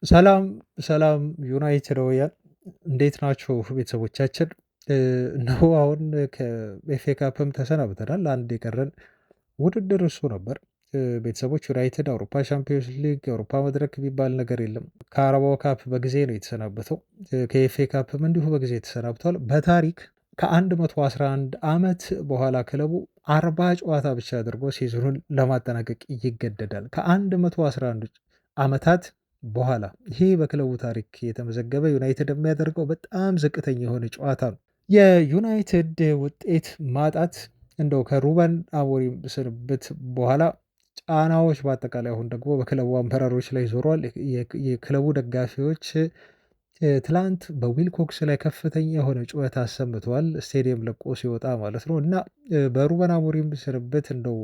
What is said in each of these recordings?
ሰላም ሰላም ዩናይትዳውያን እንዴት ናችሁ ቤተሰቦቻችን? እነሆ አሁን ከኤፍኤ ካፕም ተሰናብተናል። አንድ የቀረን ውድድር እሱ ነበር። ቤተሰቦች ዩናይትድ አውሮፓ ሻምፒዮንስ ሊግ የአውሮፓ መድረክ የሚባል ነገር የለም። ከአረባው ካፕ በጊዜ ነው የተሰናበተው። ከኤፍኤ ካፕም እንዲሁ በጊዜ ተሰናብቷል። በታሪክ ከ111 ዓመት በኋላ ክለቡ 40 ጨዋታ ብቻ አድርጎ ሲዝኑን ለማጠናቀቅ ይገደዳል። ከ111 ዓመታት በኋላ ይሄ በክለቡ ታሪክ የተመዘገበ ዩናይትድ የሚያደርገው በጣም ዝቅተኛ የሆነ ጨዋታ ነው። የዩናይትድ ውጤት ማጣት እንደው ከሩበን አሞሪም ስንብት በኋላ ጫናዎች በአጠቃላይ አሁን ደግሞ በክለቡ አመራሮች ላይ ዞሯል። የክለቡ ደጋፊዎች ትላንት በዊልኮክስ ላይ ከፍተኛ የሆነ ጩኸት አሰምተዋል። ስቴዲየም ለቆ ሲወጣ ማለት ነው። እና በሩበን አሞሪም ስንብት እንደው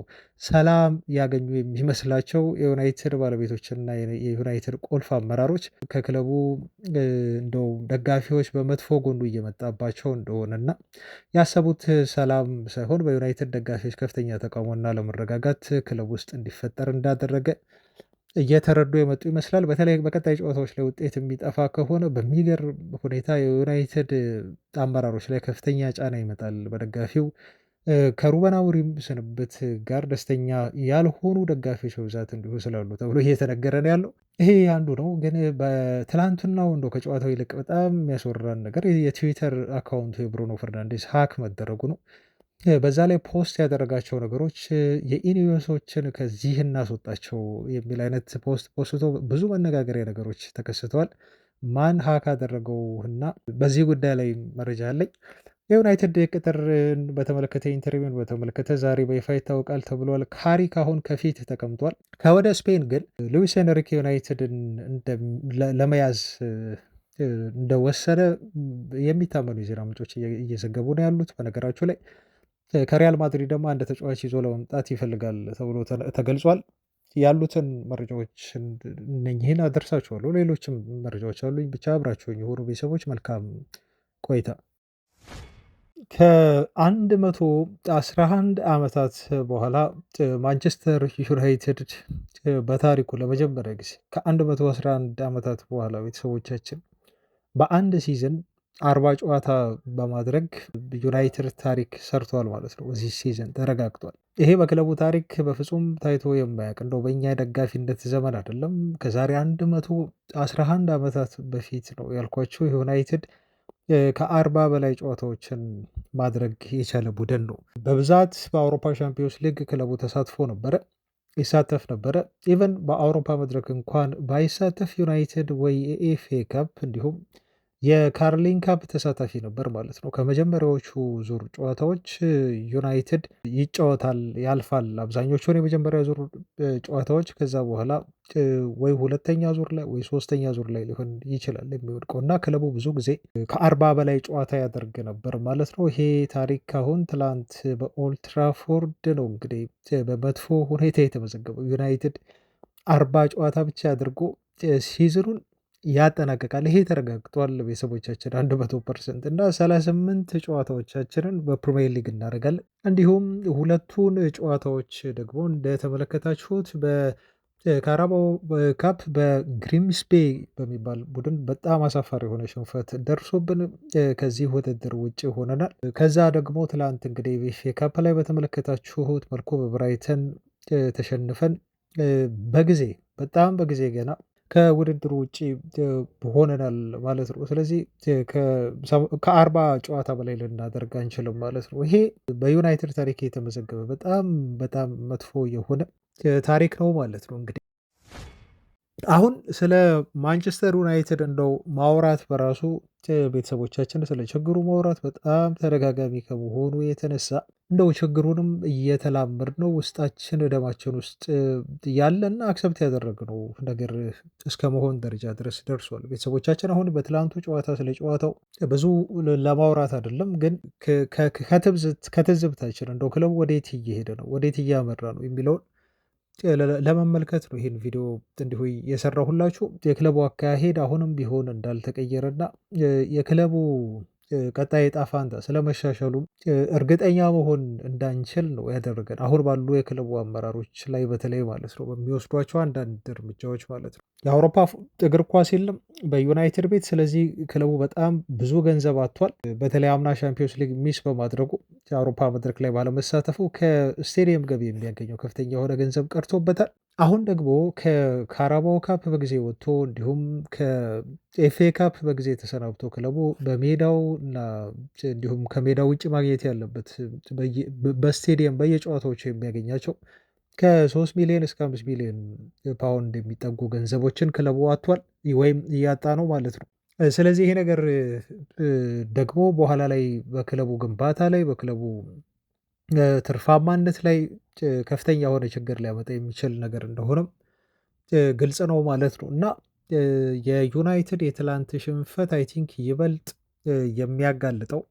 ሰላም ያገኙ የሚመስላቸው የዩናይትድ ባለቤቶችና የዩናይትድ ቁልፍ አመራሮች ከክለቡ እንደው ደጋፊዎች በመጥፎ ጎኑ እየመጣባቸው እንደሆነና ያሰቡት ሰላም ሳይሆን በዩናይትድ ደጋፊዎች ከፍተኛ ተቃውሞና ለመረጋጋት ክለቡ ውስጥ እንዲፈጠር እንዳደረገ እየተረዱ የመጡ ይመስላል። በተለይ በቀጣይ ጨዋታዎች ላይ ውጤት የሚጠፋ ከሆነ በሚገርም ሁኔታ የዩናይትድ አመራሮች ላይ ከፍተኛ ጫና ይመጣል። በደጋፊው ከሩበን አሞሪም ስንብት ጋር ደስተኛ ያልሆኑ ደጋፊዎች በብዛት እንዲሁ ስላሉ ተብሎ እየተነገረ ነው ያለው። ይሄ አንዱ ነው። ግን በትላንትናው እንደው ከጨዋታው ይልቅ በጣም የሚያስወራን ነገር የትዊተር አካውንቱ የብሩኖ ፈርናንዴስ ሀክ መደረጉ ነው። በዛ ላይ ፖስት ያደረጋቸው ነገሮች የኢኒዮሶችን ከዚህ እናስወጣቸው የሚል አይነት ፖስት ፖስቶ ብዙ መነጋገሪያ ነገሮች ተከስተዋል። ማን ሀክ አደረገው እና በዚህ ጉዳይ ላይ መረጃ አለኝ። የዩናይትድ ቅጥርን በተመለከተ ኢንተርቪውን በተመለከተ ዛሬ በይፋ ይታወቃል ተብሏል። ካሪክ አሁን ከፊት ተቀምጧል። ከወደ ስፔን ግን ሉዊስ ኤንሪኬ ዩናይትድን ለመያዝ እንደወሰነ የሚታመኑ የዜና ምንጮች እየዘገቡ ነው ያሉት። በነገራችሁ ላይ ከሪያል ማድሪድ ደግሞ አንድ ተጫዋች ይዞ ለመምጣት ይፈልጋል ተብሎ ተገልጿል። ያሉትን መረጃዎች እነኝህን አደርሳችኋለሁ። ሌሎችም መረጃዎች አሉኝ። ብቻ አብራችሁኝ የሆኑ ቤተሰቦች መልካም ቆይታ። ከ111 ዓመታት በኋላ ማንቸስተር ዩናይትድ በታሪኩ ለመጀመሪያ ጊዜ ከ111 ዓመታት በኋላ ቤተሰቦቻችን በአንድ ሲዝን 40 ጨዋታ በማድረግ ዩናይትድ ታሪክ ሰርቷል ማለት ነው። በዚህ ሲዝን ተረጋግጧል። ይሄ በክለቡ ታሪክ በፍጹም ታይቶ የማያውቅ እንደው በእኛ የደጋፊነት ዘመን አይደለም ከዛሬ 111 ዓመታት በፊት ነው ያልኳቸው ዩናይትድ ከ40 በላይ ጨዋታዎችን ማድረግ የቻለ ቡድን ነው። በብዛት በአውሮፓ ሻምፒዮንስ ሊግ ክለቡ ተሳትፎ ነበረ ይሳተፍ ነበረ። ኢቨን በአውሮፓ መድረክ እንኳን ባይሳተፍ ዩናይትድ ወይ የኤፍኤ ካፕ እንዲሁም የካርሊን ካፕ ተሳታፊ ነበር ማለት ነው። ከመጀመሪያዎቹ ዙር ጨዋታዎች ዩናይትድ ይጫወታል፣ ያልፋል አብዛኞቹን የመጀመሪያ ዙር ጨዋታዎች። ከዛ በኋላ ወይ ሁለተኛ ዙር ላይ ወይ ሶስተኛ ዙር ላይ ሊሆን ይችላል የሚወድቀው እና ክለቡ ብዙ ጊዜ ከ40 በላይ ጨዋታ ያደርግ ነበር ማለት ነው። ይሄ ታሪክ አሁን ትላንት በኦልትራፎርድ ነው እንግዲህ በመጥፎ ሁኔታ የተመዘገበው። ዩናይትድ 40 ጨዋታ ብቻ አድርጎ ሲዝኑን ያጠናቀቃል። ይሄ ተረጋግጧል ቤተሰቦቻችን 100% እና 38 ጨዋታዎቻችንን በፕሪሚየር ሊግ እናደርጋለን። እንዲሁም ሁለቱን ጨዋታዎች ደግሞ እንደተመለከታችሁት በካራባኦ ካፕ በግሪምስቤ በሚባል ቡድን በጣም አሳፋሪ የሆነ ሽንፈት ደርሶብን ከዚህ ውድድር ውጭ ሆነናል። ከዛ ደግሞ ትላንት እንግዲህ ኤፍኤ ካፕ ላይ በተመለከታችሁት መልኩ በብራይተን ተሸንፈን በጊዜ በጣም በጊዜ ገና ከውድድሩ ውጭ ሆነናል ማለት ነው። ስለዚህ ከ40 ጨዋታ በላይ ልናደርግ አንችልም ማለት ነው። ይሄ በዩናይትድ ታሪክ የተመዘገበ በጣም በጣም መጥፎ የሆነ ታሪክ ነው ማለት ነው። እንግዲህ አሁን ስለ ማንቸስተር ዩናይትድ እንደው ማውራት በራሱ ቤተሰቦቻችን ስለ ችግሩ ማውራት በጣም ተደጋጋሚ ከመሆኑ የተነሳ እንደው ችግሩንም እየተላመድነው ውስጣችን ደማችን ውስጥ ያለና አክሰብት ያደረግነው ነገር እስከ መሆን ደረጃ ድረስ ደርሷል። ቤተሰቦቻችን አሁን በትላንቱ ጨዋታ ስለ ጨዋታው ብዙ ለማውራት አይደለም፣ ግን ከትዝብታችን እንደው ክለቡ ወዴት እየሄደ ነው፣ ወዴት እያመራ ነው የሚለውን ለመመልከት ነው ይህን ቪዲዮ እንዲሁ የሰራሁላችሁ። የክለቡ አካሄድ አሁንም ቢሆን እንዳልተቀየረና የክለቡ ቀጣይ ዕጣ ፈንታ ስለመሻሻሉ እርግጠኛ መሆን እንዳንችል ነው ያደረገን። አሁን ባሉ የክለቡ አመራሮች ላይ በተለይ ማለት ነው በሚወስዷቸው አንዳንድ እርምጃዎች ማለት ነው። የአውሮፓ እግር ኳስ የለም በዩናይትድ ቤት። ስለዚህ ክለቡ በጣም ብዙ ገንዘብ አጥቷል። በተለይ አምና ሻምፒዮንስ ሊግ ሚስ በማድረጉ የአውሮፓ መድረክ ላይ ባለመሳተፉ ከስቴዲየም ገቢ የሚያገኘው ከፍተኛ የሆነ ገንዘብ ቀርቶበታል። አሁን ደግሞ ከካራባኦ ካፕ በጊዜ ወጥቶ እንዲሁም ከኤፍኤ ካፕ በጊዜ ተሰናብቶ ክለቡ በሜዳው እና እንዲሁም ከሜዳው ውጭ ማግኘት ያለበት በስቴዲየም በየጨዋታዎቹ የሚያገኛቸው ከ3 ሚሊዮን እስከ 5 ሚሊዮን ፓውንድ የሚጠጉ ገንዘቦችን ክለቡ አጥቷል ወይም እያጣ ነው ማለት ነው። ስለዚህ ይሄ ነገር ደግሞ በኋላ ላይ በክለቡ ግንባታ ላይ በክለቡ ትርፋማነት ላይ ከፍተኛ የሆነ ችግር ሊያመጣ የሚችል ነገር እንደሆነም ግልጽ ነው ማለት ነው። እና የዩናይትድ የትላንት ሽንፈት አይ ቲንክ ይበልጥ የሚያጋልጠው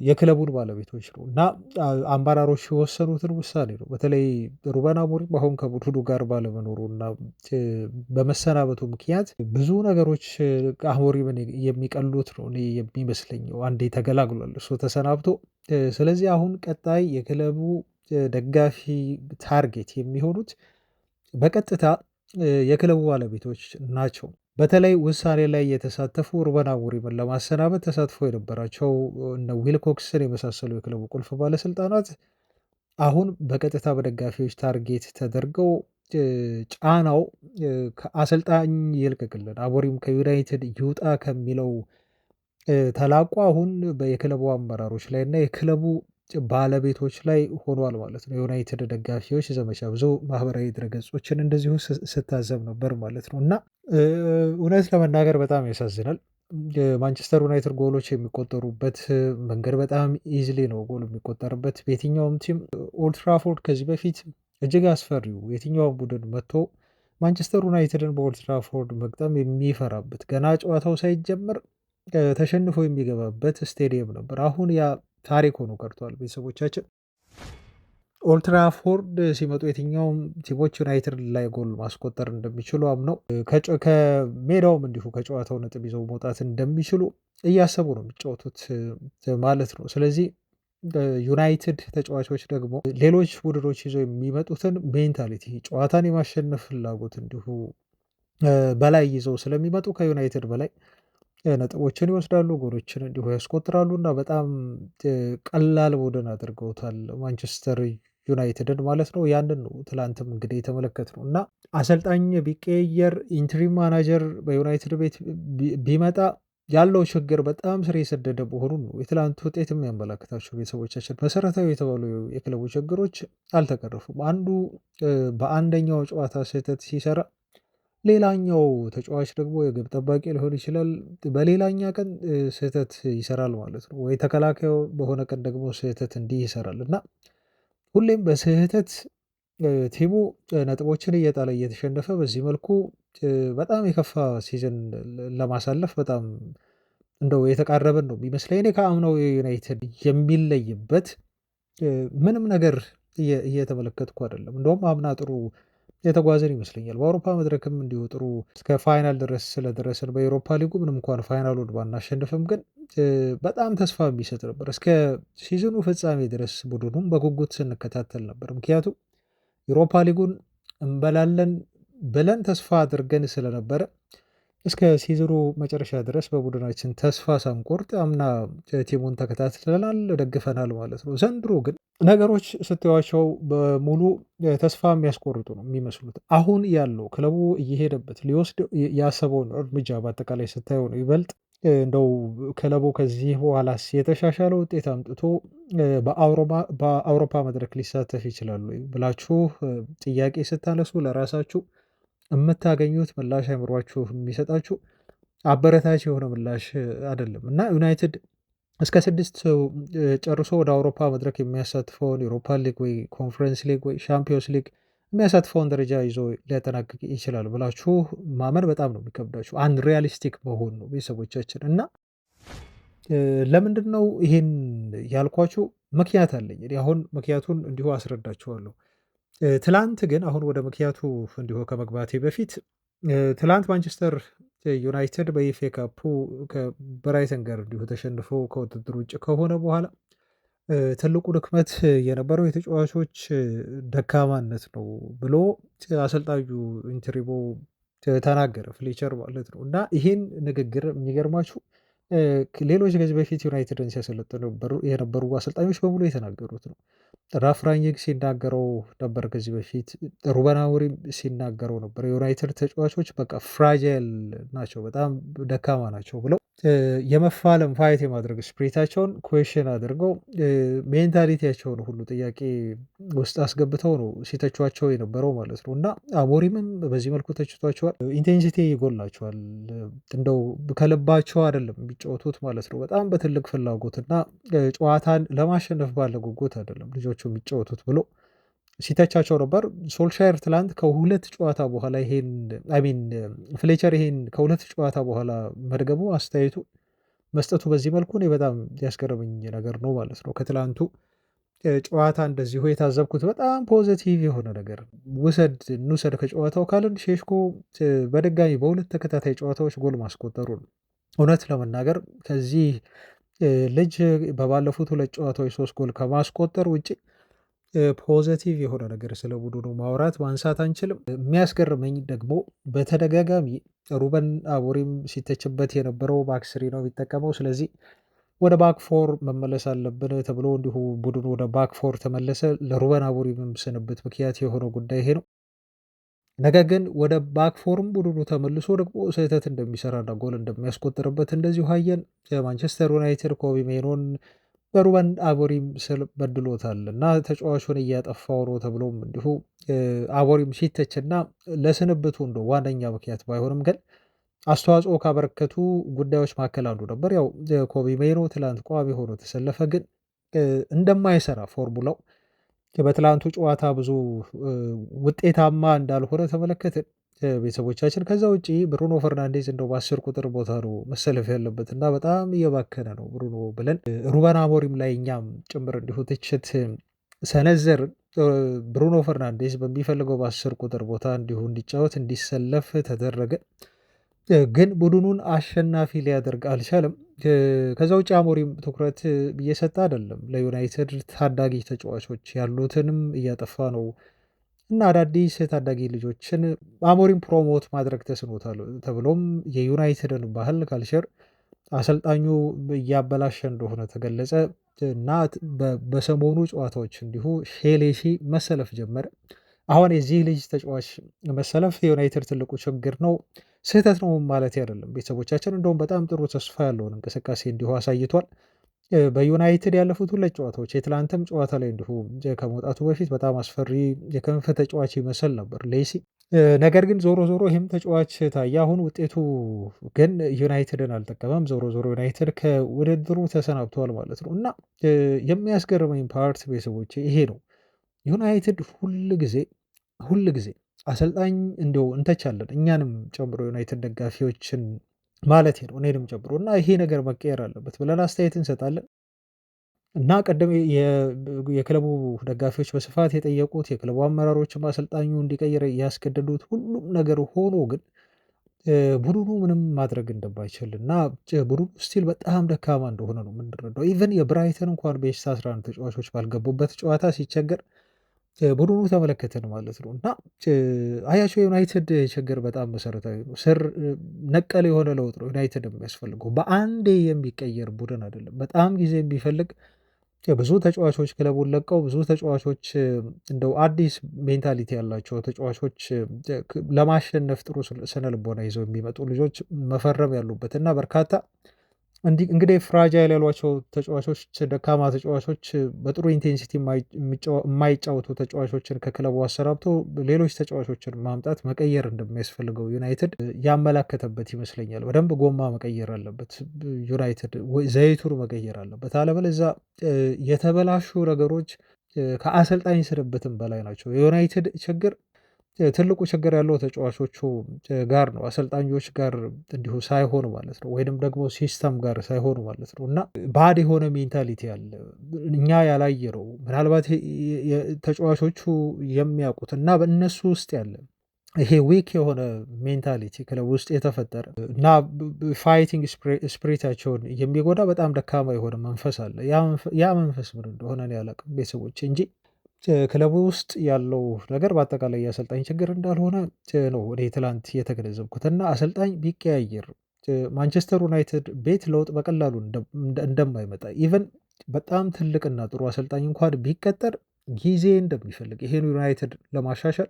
የክለቡን ባለቤቶች ነው እና አመራሮች የወሰኑትን ውሳኔ ነው። በተለይ ሩበን አሞሪም አሁን ከቡድኑ ጋር ባለመኖሩ እና በመሰናበቱ ምክንያት ብዙ ነገሮች አሞሪምን የሚቀሉት ነው እኔ የሚመስለኝ። አንዴ ተገላግሏል እሱ ተሰናብቶ። ስለዚህ አሁን ቀጣይ የክለቡ ደጋፊ ታርጌት የሚሆኑት በቀጥታ የክለቡ ባለቤቶች ናቸው። በተለይ ውሳኔ ላይ የተሳተፉ ሩበን አሞሪምን ለማሰናበት ተሳትፎ የነበራቸው እነ ዊልኮክስን የመሳሰሉ የክለቡ ቁልፍ ባለስልጣናት አሁን በቀጥታ በደጋፊዎች ታርጌት ተደርገው ጫናው ከአሰልጣኝ ይልቀቅልን አሞሪም ከዩናይትድ ይውጣ ከሚለው ተላቆ አሁን የክለቡ አመራሮች ላይ እና የክለቡ ባለቤቶች ላይ ሆኗል ማለት ነው። የዩናይትድ ደጋፊዎች ዘመቻ ብዙ ማህበራዊ ድረገጾችን እንደዚሁ ስታዘብ ነበር ማለት ነው። እና እውነት ለመናገር በጣም ያሳዝናል። የማንቸስተር ዩናይትድ ጎሎች የሚቆጠሩበት መንገድ በጣም ኢዝሊ ነው ጎል የሚቆጠርበት በየትኛውም ቲም። ኦልድ ትራፎርድ ከዚህ በፊት እጅግ አስፈሪው የትኛውም ቡድን መጥቶ ማንቸስተር ዩናይትድን በኦልድ ትራፎርድ መግጠም የሚፈራበት ገና ጨዋታው ሳይጀመር ተሸንፎ የሚገባበት ስቴዲየም ነበር። አሁን ያ ታሪክ ሆኖ ቀርቷል። ቤተሰቦቻችን ኦልድ ትራፎርድ ሲመጡ የትኛውም ቲሞች ዩናይትድ ላይ ጎል ማስቆጠር እንደሚችሉ አምነው ከሜዳውም እንዲሁ ከጨዋታው ነጥብ ይዘው መውጣት እንደሚችሉ እያሰቡ ነው የሚጫወቱት ማለት ነው። ስለዚህ ዩናይትድ ተጫዋቾች ደግሞ ሌሎች ቡድኖች ይዘው የሚመጡትን ሜንታሊቲ ጨዋታን የማሸነፍ ፍላጎት እንዲሁ በላይ ይዘው ስለሚመጡ ከዩናይትድ በላይ ነጥቦችን ይወስዳሉ፣ ጎሎችን እንዲሁ ያስቆጥራሉ እና በጣም ቀላል ቡድን አድርገውታል ማንቸስተር ዩናይትድን ማለት ነው። ያንን ነው ትላንትም እንግዲህ የተመለከትነው እና አሰልጣኝ ቢቀየር ኢንትሪም ማናጀር በዩናይትድ ቤት ቢመጣ ያለው ችግር በጣም ስር የሰደደ መሆኑን ነው የትላንት ውጤት የሚያመላክታቸው። ቤተሰቦቻችን መሰረታዊ የተባሉ የክለቡ ችግሮች አልተቀረፉም። አንዱ በአንደኛው ጨዋታ ስህተት ሲሰራ ሌላኛው ተጫዋች ደግሞ የግብ ጠባቂ ሊሆን ይችላል በሌላኛ ቀን ስህተት ይሰራል ማለት ነው። ወይ ተከላካዩ በሆነ ቀን ደግሞ ስህተት እንዲህ ይሰራል እና ሁሌም በስህተት ቲሙ ነጥቦችን እየጣለ እየተሸነፈ በዚህ መልኩ በጣም የከፋ ሲዝን ለማሳለፍ በጣም እንደው የተቃረበን ነው የሚመስለኝ። እኔ ከአምናው ዩናይትድ የሚለይበት ምንም ነገር እየተመለከትኩ አይደለም። እንደውም አምና ጥሩ የተጓዘን ይመስለኛል። በአውሮፓ መድረክም እንዲሁ ጥሩ እስከ ፋይናል ድረስ ስለደረስን በኤሮፓ ሊጉ ምንም እንኳን ፋይናሉን ባናሸንፍም ግን በጣም ተስፋ የሚሰጥ ነበር። እስከ ሲዝኑ ፍጻሜ ድረስ ቡድኑም በጉጉት ስንከታተል ነበር። ምክንያቱም ኤሮፓ ሊጉን እንበላለን ብለን ተስፋ አድርገን ስለነበረ እስከ ሲዝኑ መጨረሻ ድረስ በቡድናችን ተስፋ ሳንቆርጥ አምና ቲሙን ተከታትለናል፣ ደግፈናል ማለት ነው። ዘንድሮ ግን ነገሮች ስትዋቸው በሙሉ ተስፋ የሚያስቆርጡ ነው የሚመስሉት። አሁን ያለው ክለቡ እየሄደበት ሊወስድ ያሰበውን እርምጃ በአጠቃላይ ስታየው ነው ይበልጥ እንደው ክለቡ ከዚህ በኋላስ የተሻሻለ ውጤት አምጥቶ በአውሮፓ መድረክ ሊሳተፍ ይችላሉ ብላችሁ ጥያቄ ስታነሱ ለራሳችሁ የምታገኙት ምላሽ አይምሯችሁ የሚሰጣችሁ አበረታች የሆነ ምላሽ አይደለም እና ዩናይትድ እስከ 6 ጨርሶ ወደ አውሮፓ መድረክ የሚያሳትፈውን ዩሮፓ ሊግ ወይ ኮንፈረንስ ሊግ ወይ ሻምፒዮንስ ሊግ የሚያሳትፈውን ደረጃ ይዞ ሊያጠናቅቅ ይችላል ብላችሁ ማመን በጣም ነው የሚከብዳችሁ። አንሪያሊስቲክ መሆን ነው ቤተሰቦቻችን። እና ለምንድን ነው ይሄን ያልኳችሁ? ምክንያት አለኝ። አሁን ምክንያቱን እንዲሁ አስረዳችኋለሁ። ትላንት ግን አሁን ወደ ምክንያቱ እንዲሁ ከመግባቴ በፊት ትላንት ማንቸስተር ዩናይትድ በኢኤፍኤ ካፑ ከብራይተን ጋር እንዲሁ ተሸንፎ ከውድድር ውጭ ከሆነ በኋላ ትልቁ ድክመት የነበረው የተጫዋቾች ደካማነት ነው ብሎ አሰልጣኙ ኢንትሪቦ ተናገረ፣ ፍሌቸር ማለት ነው። እና ይህን ንግግር የሚገርማችሁ ሌሎች ከዚህ በፊት ዩናይትድን ሲያሰለጥኑ የነበሩ አሰልጣኞች በሙሉ የተናገሩት ነው። ራፍ ራኒክ ሲናገረው ነበር፣ ከዚህ በፊት ሩበን አሞሪም ሲናገረው ነበር። የዩናይትድ ተጫዋቾች በቃ ፍራጃይል ናቸው፣ በጣም ደካማ ናቸው ብለው የመፋለም ፋይት የማድረግ ስፕሪታቸውን ኩዌሽን አድርገው ሜንታሊቲያቸውን ሁሉ ጥያቄ ውስጥ አስገብተው ነው ሲተቿቸው የነበረው ማለት ነው። እና አሞሪምም በዚህ መልኩ ተችቷቸዋል። ኢንቴንሲቲ ይጎላቸዋል፣ እንደው ከልባቸው አይደለም የሚጫወቱት ማለት ነው። በጣም በትልቅ ፍላጎት እና ጨዋታን ለማሸነፍ ባለ ጉጉት አይደለም ልጆቹ የሚጫወቱት ብሎ ሲተቻቸው ነበር። ሶልሻየር ትላንት ከሁለት ጨዋታ በኋላ ፍሌቸር ይሄን ከሁለት ጨዋታ በኋላ መድገቡ አስተያየቱ መስጠቱ በዚህ መልኩ እኔ በጣም ያስገረመኝ ነገር ነው ማለት ነው። ከትላንቱ ጨዋታ እንደዚሁ የታዘብኩት በጣም ፖዘቲቭ የሆነ ነገር እንውሰድ ከጨዋታው ካልን ሼሽኮ በድጋሚ በሁለት ተከታታይ ጨዋታዎች ጎል ማስቆጠሩ ነው። እውነት ለመናገር ከዚህ ልጅ በባለፉት ሁለት ጨዋታዎች 3 ጎል ከማስቆጠር ውጭ ፖዘቲቭ የሆነ ነገር ስለ ቡድኑ ማውራት ማንሳት አንችልም። የሚያስገርመኝ ደግሞ በተደጋጋሚ ሩበን አሞሪም ሲተችበት የነበረው ባክስሪ ነው የሚጠቀመው። ስለዚህ ወደ ባክፎር መመለስ አለብን ተብሎ እንዲሁ ቡድኑ ወደ ባክፎር ተመለሰ። ለሩበን አሞሪምም ስንብት ምክንያት የሆነው ጉዳይ ይሄ ነው። ነገር ግን ወደ ባክፎርም ቡድኑ ተመልሶ ደግሞ ስህተት እንደሚሰራና ጎል እንደሚያስቆጥርበት እንደዚሁ አየን። የማንቸስተር ዩናይትድ ኮቢ ሜኖን በሩበን አሞሪም ስል በድሎታል እና ተጫዋቹን እያጠፋው ነው ተብሎም እንዲሁ አሞሪም ሲተችና ለስንብቱ እንደ ዋነኛ ምክንያት ባይሆንም ግን አስተዋጽኦ ካበረከቱ ጉዳዮች መካከል አንዱ ነበር። ያው ኮቢ ሜኖ ትላንት ቋሚ ሆኖ ተሰለፈ፣ ግን እንደማይሰራ ፎርሙላው በትላንቱ ጨዋታ ብዙ ውጤታማ እንዳልሆነ ተመለከትን ቤተሰቦቻችን። ከዛ ውጭ ብሩኖ ፈርናንዴዝ እንደው በ10 ቁጥር ቦታ ነው መሰለፍ ያለበት እና በጣም እየባከነ ነው ብሩኖ ብለን ሩበን አሞሪም ላይ እኛም ጭምር እንዲሁ ትችት ሰነዘር። ብሩኖ ፈርናንዴዝ በሚፈልገው በ10 ቁጥር ቦታ እንዲሁ እንዲጫወት እንዲሰለፍ ተደረገ፣ ግን ቡድኑን አሸናፊ ሊያደርግ አልቻለም። ከዛ ውጭ አሞሪም ትኩረት እየሰጠ አይደለም ለዩናይትድ ታዳጊ ተጫዋቾች ያሉትንም እያጠፋ ነው እና አዳዲስ ታዳጊ ልጆችን አሞሪም ፕሮሞት ማድረግ ተስኖታል ተብሎም የዩናይትድን ባህል ካልቸር አሰልጣኙ እያበላሸ እንደሆነ ተገለጸ እና በሰሞኑ ጨዋታዎች እንዲሁ ሼሌሲ መሰለፍ ጀመረ። አሁን የዚህ ልጅ ተጫዋች መሰለፍ የዩናይትድ ትልቁ ችግር ነው፣ ስህተት ነው ማለት አይደለም ቤተሰቦቻችን። እንደውም በጣም ጥሩ ተስፋ ያለውን እንቅስቃሴ እንዲሁ አሳይቷል። በዩናይትድ ያለፉት ሁለት ጨዋታዎች የትላንትም ጨዋታ ላይ እንዲሁ ከመውጣቱ በፊት በጣም አስፈሪ የክንፍ ተጫዋች ይመስል ነበር ሌሲ። ነገር ግን ዞሮ ዞሮ ይህም ተጫዋች ታየ። አሁን ውጤቱ ግን ዩናይትድን አልጠቀመም። ዞሮ ዞሮ ዩናይትድ ከውድድሩ ተሰናብተዋል ማለት ነው እና የሚያስገርመኝ ፓርት ቤተሰቦች ይሄ ነው። ዩናይትድ ሁል ጊዜ አሰልጣኝ እንዲሁ እንተቻለን እኛንም ጨምሮ ዩናይትድ ደጋፊዎችን ማለት ነው እኔንም ጨምሮ እና ይሄ ነገር መቀየር አለበት ብለን አስተያየት እንሰጣለን እና ቀደም የክለቡ ደጋፊዎች በስፋት የጠየቁት የክለቡ አመራሮችም አሰልጣኙ እንዲቀይር ያስገደዱት ሁሉም ነገር ሆኖ ግን ቡድኑ ምንም ማድረግ እንደማይችል እና ቡድኑ ስቲል በጣም ደካማ እንደሆነ ነው የምንረዳው። ኢቨን የብራይተን እንኳን ቤስት 11 ተጫዋቾች ባልገቡበት ጨዋታ ሲቸገር ቡድኑ ተመለከተን ማለት ነው እና አያቸው የዩናይትድ ችግር በጣም መሰረታዊ ነው። ስር ነቀል የሆነ ለውጥ ነው ዩናይትድ የሚያስፈልገው። በአንዴ የሚቀየር ቡድን አይደለም። በጣም ጊዜ የሚፈልግ ብዙ ተጫዋቾች ክለቡን ለቀው ብዙ ተጫዋቾች እንደው አዲስ ሜንታሊቲ ያላቸው ተጫዋቾች ለማሸነፍ ጥሩ ስነልቦና ይዘው የሚመጡ ልጆች መፈረም ያሉበት እና በርካታ እንግዲህ ፍራጃይል ያሏቸው ተጫዋቾች ደካማ ተጫዋቾች በጥሩ ኢንቴንሲቲ የማይጫወቱ ተጫዋቾችን ከክለቡ አሰራብቶ ሌሎች ተጫዋቾችን ማምጣት መቀየር እንደሚያስፈልገው ዩናይትድ ያመላከተበት ይመስለኛል። በደንብ ጎማ መቀየር አለበት ዩናይትድ፣ ዘይቱን መቀየር አለበት። አለበለዚያ የተበላሹ ነገሮች ከአሰልጣኝ ስንብትም በላይ ናቸው። የዩናይትድ ችግር ትልቁ ችግር ያለው ተጫዋቾቹ ጋር ነው፣ አሰልጣኞች ጋር እንዲሁ ሳይሆኑ ማለት ነው፣ ወይንም ደግሞ ሲስተም ጋር ሳይሆኑ ማለት ነው እና ባድ የሆነ ሜንታሊቲ አለ እኛ ያላየነው ምናልባት ተጫዋቾቹ የሚያውቁት እና በእነሱ ውስጥ ያለ ይሄ ዊክ የሆነ ሜንታሊቲ ክለብ ውስጥ የተፈጠረ እና ፋይቲንግ ስፕሪታቸውን የሚጎዳ በጣም ደካማ የሆነ መንፈስ አለ። ያ መንፈስ ምን እንደሆነ እኔ አላውቅም ቤተሰቦች እንጂ ክለቡ ውስጥ ያለው ነገር በአጠቃላይ የአሰልጣኝ ችግር እንዳልሆነ ነው እኔ ትላንት የተገነዘብኩት። እና አሰልጣኝ ቢቀያየር ማንቸስተር ዩናይትድ ቤት ለውጥ በቀላሉ እንደማይመጣ ኢቨን በጣም ትልቅና ጥሩ አሰልጣኝ እንኳን ቢቀጠር ጊዜ እንደሚፈልግ ይሄን ዩናይትድ ለማሻሻል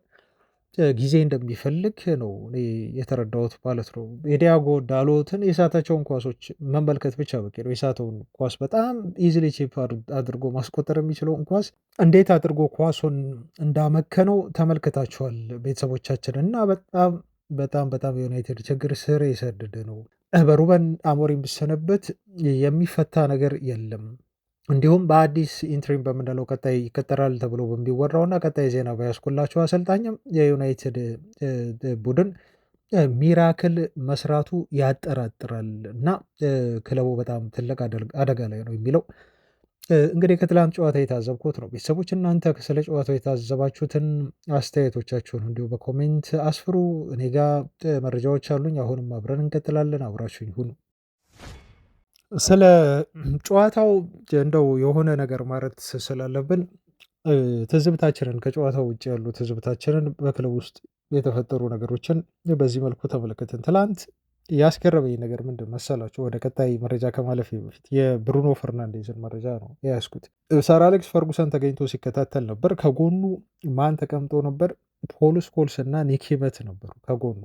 ጊዜ እንደሚፈልግ ነው እኔ የተረዳሁት ማለት ነው። የዲያጎ ዳሎትን የሳታቸውን ኳሶች መመልከት ብቻ በቂ ነው። የሳተውን ኳስ በጣም ኢዚሊ ቺፕ አድርጎ ማስቆጠር የሚችለውን ኳስ እንዴት አድርጎ ኳሱን እንዳመከነው ተመልክታችኋል ቤተሰቦቻችን። እና በጣም በጣም በጣም የዩናይትድ ችግር ስር የሰደደ ነው። በሩበን አሞሪም ቢሰነበት የሚፈታ ነገር የለም። እንዲሁም በአዲስ ኢንትሪም በምንለው ቀጣይ ይቀጠራል ተብሎ በሚወራውና ቀጣይ ዜና በያስኩላቸው አሰልጣኝም የዩናይትድ ቡድን ሚራክል መስራቱ ያጠራጥራል እና ክለቡ በጣም ትልቅ አደጋ ላይ ነው የሚለው እንግዲህ ከትላንት ጨዋታ የታዘብኩት ነው። ቤተሰቦች እናንተ ስለ ጨዋታው የታዘባችሁትን አስተያየቶቻችሁን እንዲሁ በኮሜንት አስፍሩ። እኔ ጋ መረጃዎች አሉኝ። አሁንም አብረን እንቀጥላለን። አብራችሁኝ ሁኑ። ስለ ጨዋታው እንደው የሆነ ነገር ማለት ስላለብን ትዝብታችንን ከጨዋታው ውጭ ያሉ ትዝብታችንን በክለብ ውስጥ የተፈጠሩ ነገሮችን በዚህ መልኩ ተመለከትን። ትላንት ያስገረመኝ ነገር ምንድን መሰላችሁ? ወደ ቀጣይ መረጃ ከማለፍ በፊት የብሩኖ ፈርናንዴዝን መረጃ ነው የያዝኩት። ሰር አሌክስ ፈርጉሰን ተገኝቶ ሲከታተል ነበር። ከጎኑ ማን ተቀምጦ ነበር? ፖል ስኮልስ እና ኒኪ በት ነበሩ ከጎኑ።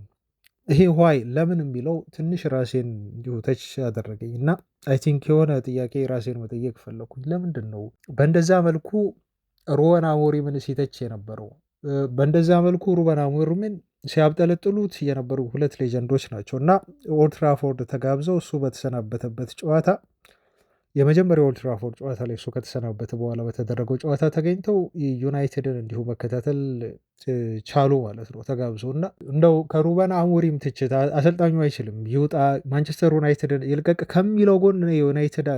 ይሄ ዋይ ለምን የሚለው ትንሽ ራሴን እንዲሁ ተች ያደረገኝ እና አይ ቲንክ የሆነ ጥያቄ ራሴን መጠየቅ ፈለኩኝ። ለምንድን ነው በእንደዛ መልኩ ሩበን አሞሪምን ሲተች የነበረው? በእንደዛ መልኩ ሩበን አሞሪምን ሲያብጠለጥሉት የነበሩ ሁለት ሌጀንዶች ናቸው እና ኦልድ ትራፎርድ ተጋብዘው እሱ በተሰናበተበት ጨዋታ የመጀመሪያው ኦልድ ትራፎርድ ጨዋታ ላይ እሱ ከተሰናበተ በኋላ በተደረገው ጨዋታ ተገኝተው ዩናይትድን እንዲሁ መከታተል ቻሉ ማለት ነው ተጋብዘው። እና እንደው ከሩበን አሞሪም ትችት አሰልጣኙ አይችልም ይውጣ ማንቸስተር ዩናይትድን ይልቀቅ ከሚለው ጎን ዩናይትድ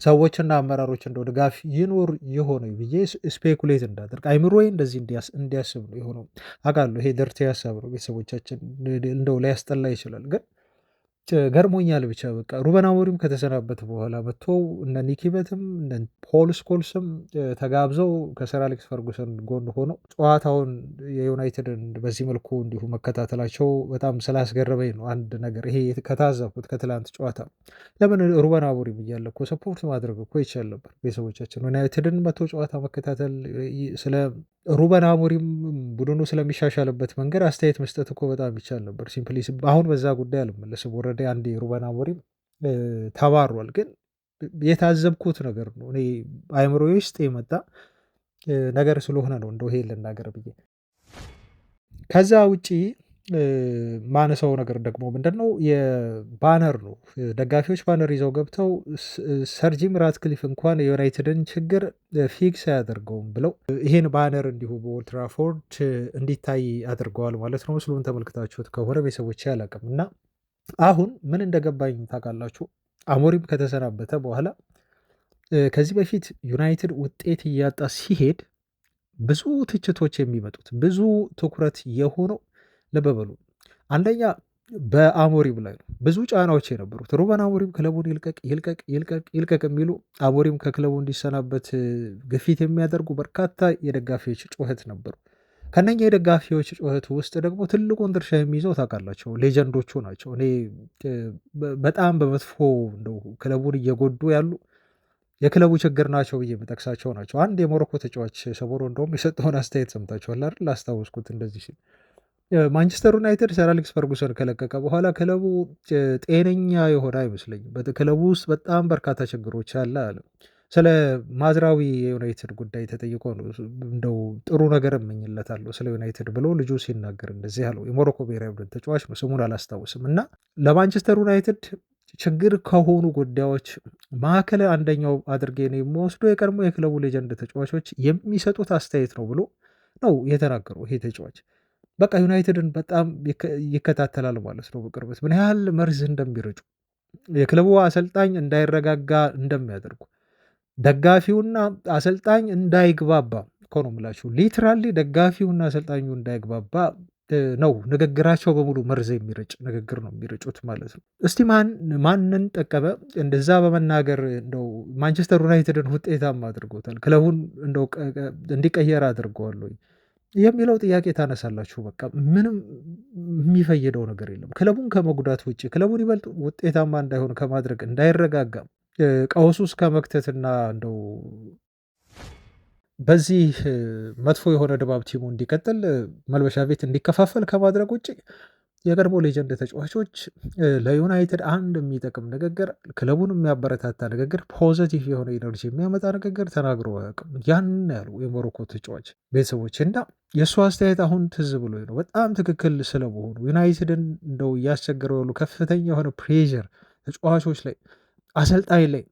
ሰዎችና አመራሮች እንደው ድጋፍ ይኖር የሆነ ብዬ ስፔኩሌት እንዳደርግ አይምሮዬ እንደዚህ እንዲያስብ ነው የሆነው። አውቃለሁ ይሄ ደርቴ ሀሳብ ነው ቤተሰቦቻችን፣ እንደው ሊያስጠላ ይችላል ግን ገርሞኛል ብቻ በቃ ሩበን አሞሪም ከተሰናበት በኋላ መጥቶ እነ ኒኪ በትም እነ ፖል ስኮልስም ተጋብዘው ከሰር አሌክስ ፈርጉሰን ጎን ሆነው ጨዋታውን የዩናይትድን በዚህ መልኩ እንዲሁ መከታተላቸው በጣም ስላስገረመኝ ነው። አንድ ነገር ይሄ ከታዘብኩት ከትላንት ጨዋታ ለምን ሩበን አሞሪም እያለ እኮ ሰፖርት ማድረግ እኮ ይቻል ነበር። ቤተሰቦቻችን ዩናይትድን መጥቶ ጨዋታ መከታተል፣ ስለ ሩበን አሞሪም ቡድኑ ስለሚሻሻልበት መንገድ አስተያየት መስጠት እኮ በጣም ይቻል ነበር። ሲምፕሊ አሁን በዛ ጉዳይ አልመለስም። ወረደ አንድ ሩበን አሞሪም ተባሯል። ግን የታዘብኩት ነገር ነው እኔ አይምሮ ውስጥ የመጣ ነገር ስለሆነ ነው እንደው ይሄ ልናገር ብዬ። ከዛ ውጪ ማነሳው ነገር ደግሞ ምንድነው የባነር ነው። ደጋፊዎች ባነር ይዘው ገብተው ሰር ጂም ራትክሊፍ እንኳን የዩናይትድን ችግር ፊክስ አያደርገውም ብለው ይሄን ባነር እንዲሁ በኦልድ ትራፎርድ እንዲታይ አድርገዋል ማለት ነው። ምስሉን ተመልክታችሁት ከሆነ ቤተሰቦች አላውቅም። እና አሁን ምን እንደገባኝ ታውቃላችሁ? አሞሪም ከተሰናበተ በኋላ ከዚህ በፊት ዩናይትድ ውጤት እያጣ ሲሄድ ብዙ ትችቶች የሚመጡት ብዙ ትኩረት የሆነው ልብ በሉ አንደኛ በአሞሪም ላይ ነው። ብዙ ጫናዎች የነበሩት ሩበን አሞሪም ክለቡን ይልቀቅ ይልቀቅ ይልቀቅ ይልቀቅ የሚሉ አሞሪም ከክለቡ እንዲሰናበት ግፊት የሚያደርጉ በርካታ የደጋፊዎች ጩኸት ነበሩ። ከነኛ የደጋፊዎች ጩኸት ውስጥ ደግሞ ትልቁን ድርሻ የሚይዘው ታውቃላቸው ሌጀንዶቹ ናቸው። እኔ በጣም በመጥፎ እንደው ክለቡን እየጎዱ ያሉ የክለቡ ችግር ናቸው ብዬ የምጠቅሳቸው ናቸው። አንድ የሞሮኮ ተጫዋች ሰሞኑ እንደውም የሰጠውን አስተያየት ሰምታችኋል አይደል? ላስታወስኩት እንደዚህ ሲል ማንቸስተር ዩናይትድ ሰር አሌክስ ፈርጉሰን ከለቀቀ በኋላ ክለቡ ጤነኛ የሆነ አይመስለኝም። ክለቡ ውስጥ በጣም በርካታ ችግሮች አለ አለ። ስለ ማዝራዊ የዩናይትድ ጉዳይ ተጠይቆ ነው እንደው ጥሩ ነገር እመኝለታለሁ ስለ ዩናይትድ ብሎ ልጁ ሲናገር እንደዚህ ያለው የሞሮኮ ብሔራዊ ቡድን ተጫዋች ነው፣ ስሙን አላስታውስም። እና ለማንቸስተር ዩናይትድ ችግር ከሆኑ ጉዳዮች መካከል አንደኛው አድርጌ ነው የምወስደው የቀድሞ የክለቡ ሌጀንድ ተጫዋቾች የሚሰጡት አስተያየት ነው ብሎ ነው የተናገረው ይሄ ተጫዋች። በቃ ዩናይትድን በጣም ይከታተላል ማለት ነው በቅርበት ምን ያህል መርዝ እንደሚረጩ፣ የክለቡ አሰልጣኝ እንዳይረጋጋ እንደሚያደርጉ፣ ደጋፊውና አሰልጣኝ እንዳይግባባ እኮ ነው የምላችሁ። ሊትራሊ ደጋፊውና አሰልጣኙ እንዳይግባባ ነው ንግግራቸው በሙሉ መርዝ የሚረጭ ንግግር ነው የሚረጩት ማለት ነው። እስቲ ማንን ጠቀመ? እንደዛ በመናገር እንደው ማንቸስተር ዩናይትድን ውጤታማ አድርጎታል፣ ክለቡን እንደው እንዲቀየር አድርገዋል ወይ የሚለው ጥያቄ ታነሳላችሁ። በቃ ምንም የሚፈይደው ነገር የለም። ክለቡን ከመጉዳት ውጭ ክለቡን ይበልጥ ውጤታማ እንዳይሆን ከማድረግ እንዳይረጋጋ ቀውስ ውስጥ ከመክተትና እንደው በዚህ መጥፎ የሆነ ድባብ ቲሙ እንዲቀጥል መልበሻ ቤት እንዲከፋፈል ከማድረግ ውጭ የቀድሞ ሌጀንድ ተጫዋቾች ለዩናይትድ አንድ የሚጠቅም ንግግር፣ ክለቡን የሚያበረታታ ንግግር፣ ፖዘቲቭ የሆነ ኢነርጂ የሚያመጣ ንግግር ተናግሮ አያውቅም። ያንን ያሉ የሞሮኮ ተጫዋች ቤተሰቦች እና የእሱ አስተያየት አሁን ትዝ ብሎ ነው በጣም ትክክል ስለመሆኑ ዩናይትድን እንደው እያስቸገረው ያሉ ከፍተኛ የሆነ ፕሬዠር ተጫዋቾች ላይ አሰልጣኝ ላይ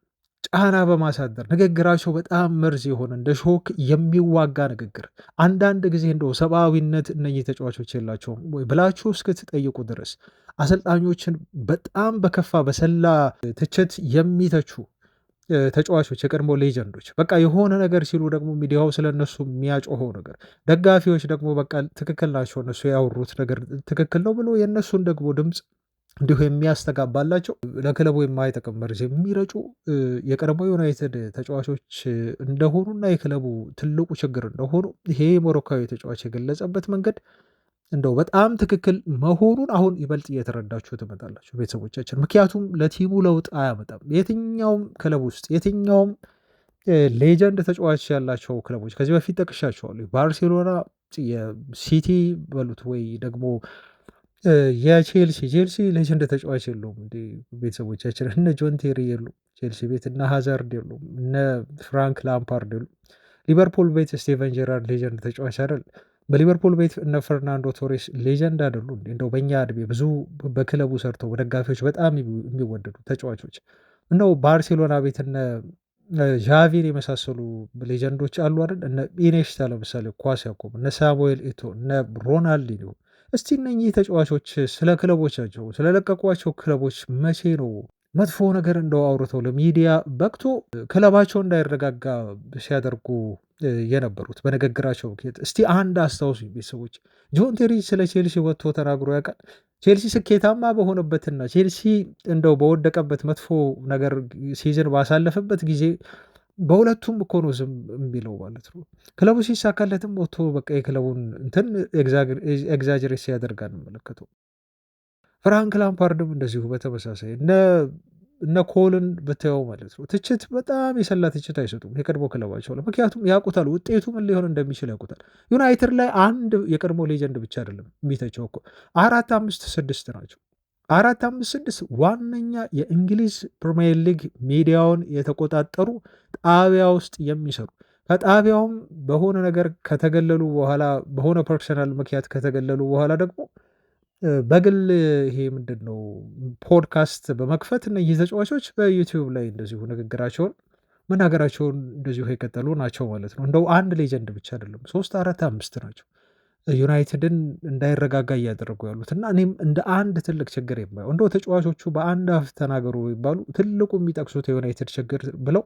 ጫና በማሳደር ንግግራቸው በጣም መርዝ የሆነ እንደ ሾክ የሚዋጋ ንግግር፣ አንዳንድ ጊዜ እንደው ሰብአዊነት እነኚህ ተጫዋቾች የላቸውም ወይ ብላችሁ እስክትጠይቁ ድረስ አሰልጣኞችን በጣም በከፋ በሰላ ትችት የሚተቹ ተጫዋቾች፣ የቀድሞ ሌጀንዶች በቃ የሆነ ነገር ሲሉ ደግሞ ሚዲያው ስለነሱ የሚያጮኸው ነገር፣ ደጋፊዎች ደግሞ በቃ ትክክል ናቸው እነሱ ያወሩት ነገር ትክክል ነው ብሎ የእነሱን ደግሞ ድምፅ እንዲሁ የሚያስተጋባላቸው ለክለቡ የማይጠቅም መርዝ የሚረጩ የቀድሞ ዩናይትድ ተጫዋቾች እንደሆኑና የክለቡ ትልቁ ችግር እንደሆኑ ይሄ ሞሮካዊ ተጫዋች የገለጸበት መንገድ እንደው በጣም ትክክል መሆኑን አሁን ይበልጥ እየተረዳችሁ ትመጣላችሁ ቤተሰቦቻችን። ምክንያቱም ለቲሙ ለውጥ አያመጣም። የትኛውም ክለብ ውስጥ የትኛውም ሌጀንድ ተጫዋች ያላቸው ክለቦች ከዚህ በፊት ጠቅሻቸዋለሁ። ባርሴሎና፣ የሲቲ በሉት ወይ ደግሞ የቼልሲ ሌጀንድ ተጫዋች የለውም እንደ ቤተሰቦቻችን። እነ ጆን ቴሪ የሉም ቼልሲ ቤት፣ እነ ሃዛርድ የሉም፣ እነ ፍራንክ ላምፓርድ የሉም። ሊቨርፑል ቤት ስቴቨን ጀራርድ ሌጀንድ ተጫዋች አይደል? በሊቨርፑል ቤት እነ ፈርናንዶ ቶሬስ ሌጀንድ አይደሉ? እንደው በእኛ እድሜ ብዙ በክለቡ ሰርተው በደጋፊዎች በጣም የሚወደዱ ተጫዋቾች እነው ባርሴሎና ቤት እነ ዣቪን የመሳሰሉ ሌጀንዶች አሉ አይደል? እነ ኢኔሽታ ለምሳሌ ኳስ ያቆሙ፣ እነ ሳሙኤል ኤቶ፣ እነ ሮናልዲኒዮ። እስቲ እነኚህ ተጫዋቾች ስለ ክለቦቻቸው ስለለቀቋቸው ክለቦች መቼ ነው መጥፎ ነገር እንደው አውርተው ለሚዲያ በቅቶ ክለባቸው እንዳይረጋጋ ሲያደርጉ የነበሩት በንግግራቸው ምክንያት? እስቲ አንድ አስታውሱ ቤተሰቦች። ጆን ቴሪ ስለ ቼልሲ ወጥቶ ተናግሮ ያውቃል? ቼልሲ ስኬታማ በሆነበትና ቼልሲ እንደው በወደቀበት መጥፎ ነገር ሲዝን ባሳለፈበት ጊዜ በሁለቱም እኮ ነው ዝም የሚለው ማለት ነው። ክለቡ ሲሳካለትም ወጥቶ በቃ የክለቡን እንትን ኤግዛጀሬት ሲያደርግ አንመለከተው። ፍራንክ ላምፓርድም እንደዚሁ በተመሳሳይ እነ ኮልን ብታየው ማለት ነው ትችት በጣም የሰላ ትችት አይሰጡም የቀድሞ ክለባቸው ላይ። ምክንያቱም ያውቁታል ውጤቱ ምን ሊሆን እንደሚችል ያውቁታል። ዩናይትድ ላይ አንድ የቀድሞ ሌጀንድ ብቻ አይደለም የሚተቸው እኮ 4፣ 5፣ 6 ናቸው። 4፣ 5፣ 6 ዋነኛ የእንግሊዝ ፕሪሚየር ሊግ ሚዲያውን የተቆጣጠሩ ጣቢያ ውስጥ የሚሰሩ ከጣቢያውም በሆነ ነገር ከተገለሉ በኋላ በሆነ ፐርሰናል ምክንያት ከተገለሉ በኋላ ደግሞ በግል ይሄ ምንድን ነው ፖድካስት በመክፈት እነዚህ ተጫዋቾች በዩቲዩብ ላይ እንደዚሁ ንግግራቸውን መናገራቸውን እንደዚሁ የቀጠሉ ናቸው ማለት ነው። እንደው አንድ ሌጀንድ ብቻ አይደለም 3፣ 4፣ 5 ናቸው ዩናይትድን እንዳይረጋጋ እያደረጉ ያሉት እና እኔም እንደ አንድ ትልቅ ችግር የማየው እንደው ተጫዋቾቹ በአንድ አፍ ተናገሩ ይባሉ ትልቁ የሚጠቅሱት የዩናይትድ ችግር ብለው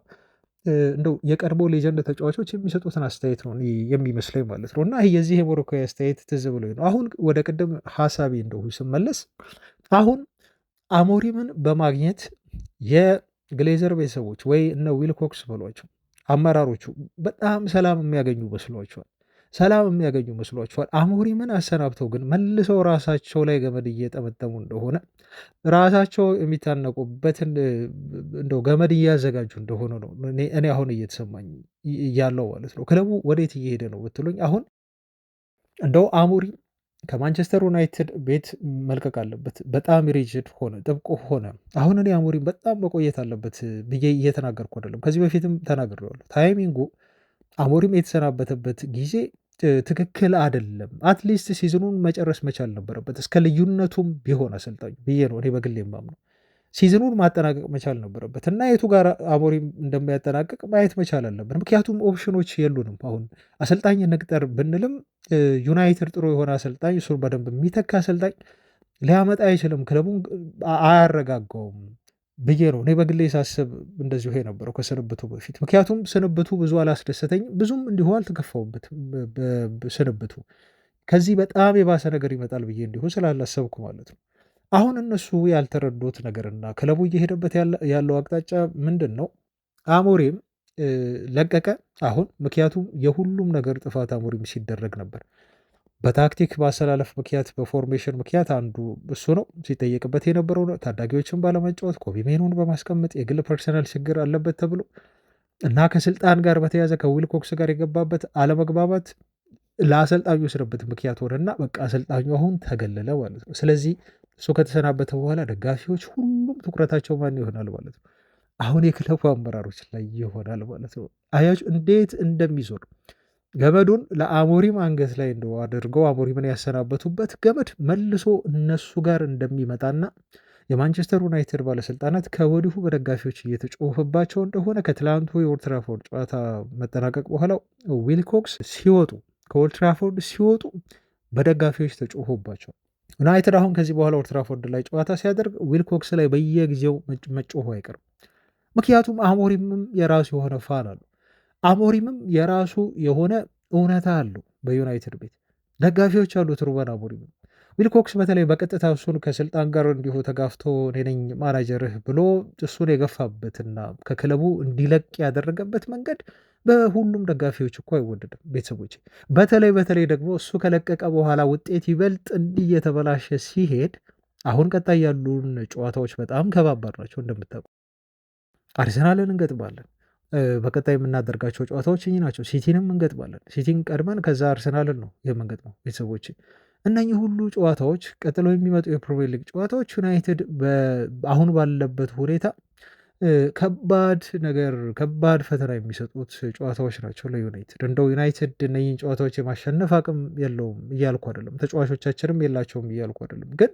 እንደው የቀድሞ ሌጀንድ ተጫዋቾች የሚሰጡትን አስተያየት ነው የሚመስለኝ ማለት ነው። እና የዚህ የሞሮኮዊ አስተያየት ትዝ ብሎኝ ነው። አሁን ወደ ቅድም ሀሳቢ እንደሁ ስመለስ አሁን አሞሪምን በማግኘት የግሌዘር ቤተሰቦች ወይ እነ ዊልኮክስ በሏቸው አመራሮቹ በጣም ሰላም የሚያገኙ መስሏቸዋል። ሰላም የሚያገኙ መስሏቸዋል። አሞሪምን አሰናብተው ግን መልሰው ራሳቸው ላይ ገመድ እየጠመጠሙ እንደሆነ ራሳቸው የሚታነቁበትን እንደው ገመድ እያዘጋጁ እንደሆነ ነው እኔ አሁን እየተሰማኝ ያለው ማለት ነው። ክለቡ ወዴት እየሄደ ነው ብትሉኝ አሁን እንደው አሞሪም ከማንቸስተር ዩናይትድ ቤት መልቀቅ አለበት። በጣም ሪጅድ ሆነ፣ ጥብቅ ሆነ። አሁን እኔ አሞሪም በጣም መቆየት አለበት ብዬ እየተናገርኩ አይደለም። ከዚህ በፊትም ተናግሬዋለሁ። ታይሚንጉ አሞሪም የተሰናበተበት ጊዜ ትክክል አይደለም። አትሊስት ሲዝኑን መጨረስ መቻል ነበረበት እስከ ልዩነቱም ቢሆን አሰልጣኙ ብዬ ነው እኔ በግል የማምነው። ሲዝኑን ማጠናቀቅ መቻል ነበረበት እና የቱ ጋር አሞሪም እንደሚያጠናቅቅ ማየት መቻል አለብን። ምክንያቱም ኦፕሽኖች የሉንም። አሁን አሰልጣኝ እንቅጠር ብንልም ዩናይትድ ጥሩ የሆነ አሰልጣኝ እሱን በደንብ የሚተካ አሰልጣኝ ሊያመጣ አይችልም። ክለቡን አያረጋጋውም ብዬ ነው እኔ በግሌ ሳስብ እንደዚሁ የነበረው ከስንብቱ በፊት። ምክንያቱም ስንብቱ ብዙ አላስደሰተኝም፣ ብዙም እንዲሁ አልተከፋውበትም። ስንብቱ ከዚህ በጣም የባሰ ነገር ይመጣል ብዬ እንዲሁ ስላላሰብኩ ማለት ነው። አሁን እነሱ ያልተረዱት ነገርና ክለቡ እየሄደበት ያለው አቅጣጫ ምንድን ነው? አሞሪም ለቀቀ አሁን። ምክንያቱም የሁሉም ነገር ጥፋት አሞሪም ሲደረግ ነበር። በታክቲክ በአሰላለፍ ምክንያት በፎርሜሽን ምክንያት አንዱ እሱ ነው ሲጠየቅበት የነበረው ነው። ታዳጊዎችን ባለመጫወት ኮቢ ሜኑን በማስቀመጥ የግል ፐርሰናል ችግር አለበት ተብሎ እና ከስልጣን ጋር በተያዘ ከዊልኮክስ ጋር የገባበት አለመግባባት ለአሰልጣኙ ስርበት ምክንያት ሆነና በቃ አሰልጣኙ አሁን ተገለለ ማለት ነው። ስለዚህ እሱ ከተሰናበተ በኋላ ደጋፊዎች ሁሉም ትኩረታቸው ማን ይሆናል ማለት ነው? አሁን የክለቡ አመራሮች ላይ ይሆናል ማለት ነው። አያችሁ እንዴት እንደሚዞር ገመዱን ለአሞሪም አንገት ላይ እንደው አድርገው አሞሪምን ያሰናበቱበት ገመድ መልሶ እነሱ ጋር እንደሚመጣና የማንቸስተር ዩናይትድ ባለስልጣናት ከወዲሁ በደጋፊዎች እየተጮፈባቸው እንደሆነ ከትላንቱ የኦልድ ትራፎርድ ጨዋታ መጠናቀቅ በኋላ ዊልኮክስ ሲወጡ ከኦልድ ሲወጡ በደጋፊዎች ተጮፎባቸው ዩናይትድ አሁን ከዚህ በኋላ ኦልድ ትራፎርድ ላይ ጨዋታ ሲያደርግ ዊልኮክስ ላይ በየጊዜው መጮሁ አይቀርም። ምክንያቱም አሞሪምም የራሱ የሆነ ፋን አሉ። አሞሪምም የራሱ የሆነ እውነታ አለው። በዩናይትድ ቤት ደጋፊዎች አሉት። ሩበን አሞሪምም ዊልኮክስ በተለይ በቀጥታ እሱን ከስልጣን ጋር እንዲሁ ተጋፍቶ እኔ ነኝ ማናጀርህ ብሎ እሱን የገፋበትና ከክለቡ እንዲለቅ ያደረገበት መንገድ በሁሉም ደጋፊዎች እኮ አይወደድም። ቤተሰቦች በተለይ ደግሞ እሱ ከለቀቀ በኋላ ውጤት ይበልጥ እንዲህ እየተበላሸ ሲሄድ አሁን ቀጣይ ያሉን ጨዋታዎች በጣም ከባባድ ናቸው። እንደምታውቁ አርሰናልን እንገጥማለን። በቀጣይ የምናደርጋቸው ጨዋታዎች እኚህ ናቸው። ሲቲንም እንገጥማለን። ሲቲን ቀድመን ከዛ አርሰናልን ነው የምንገጥመው። ቤተሰቦች እነኚህ ሁሉ ጨዋታዎች ቀጥለው የሚመጡ የፕሪሚየር ሊግ ጨዋታዎች ዩናይትድ አሁን ባለበት ሁኔታ ከባድ ፈተና የሚሰጡት ጨዋታዎች ናቸው ለዩናይትድ። እንደው ዩናይትድ እነኚህን ጨዋታዎች የማሸነፍ አቅም የለውም እያልኩ አይደለም፣ ተጫዋቾቻችንም የላቸውም እያልኩ አይደለም። ግን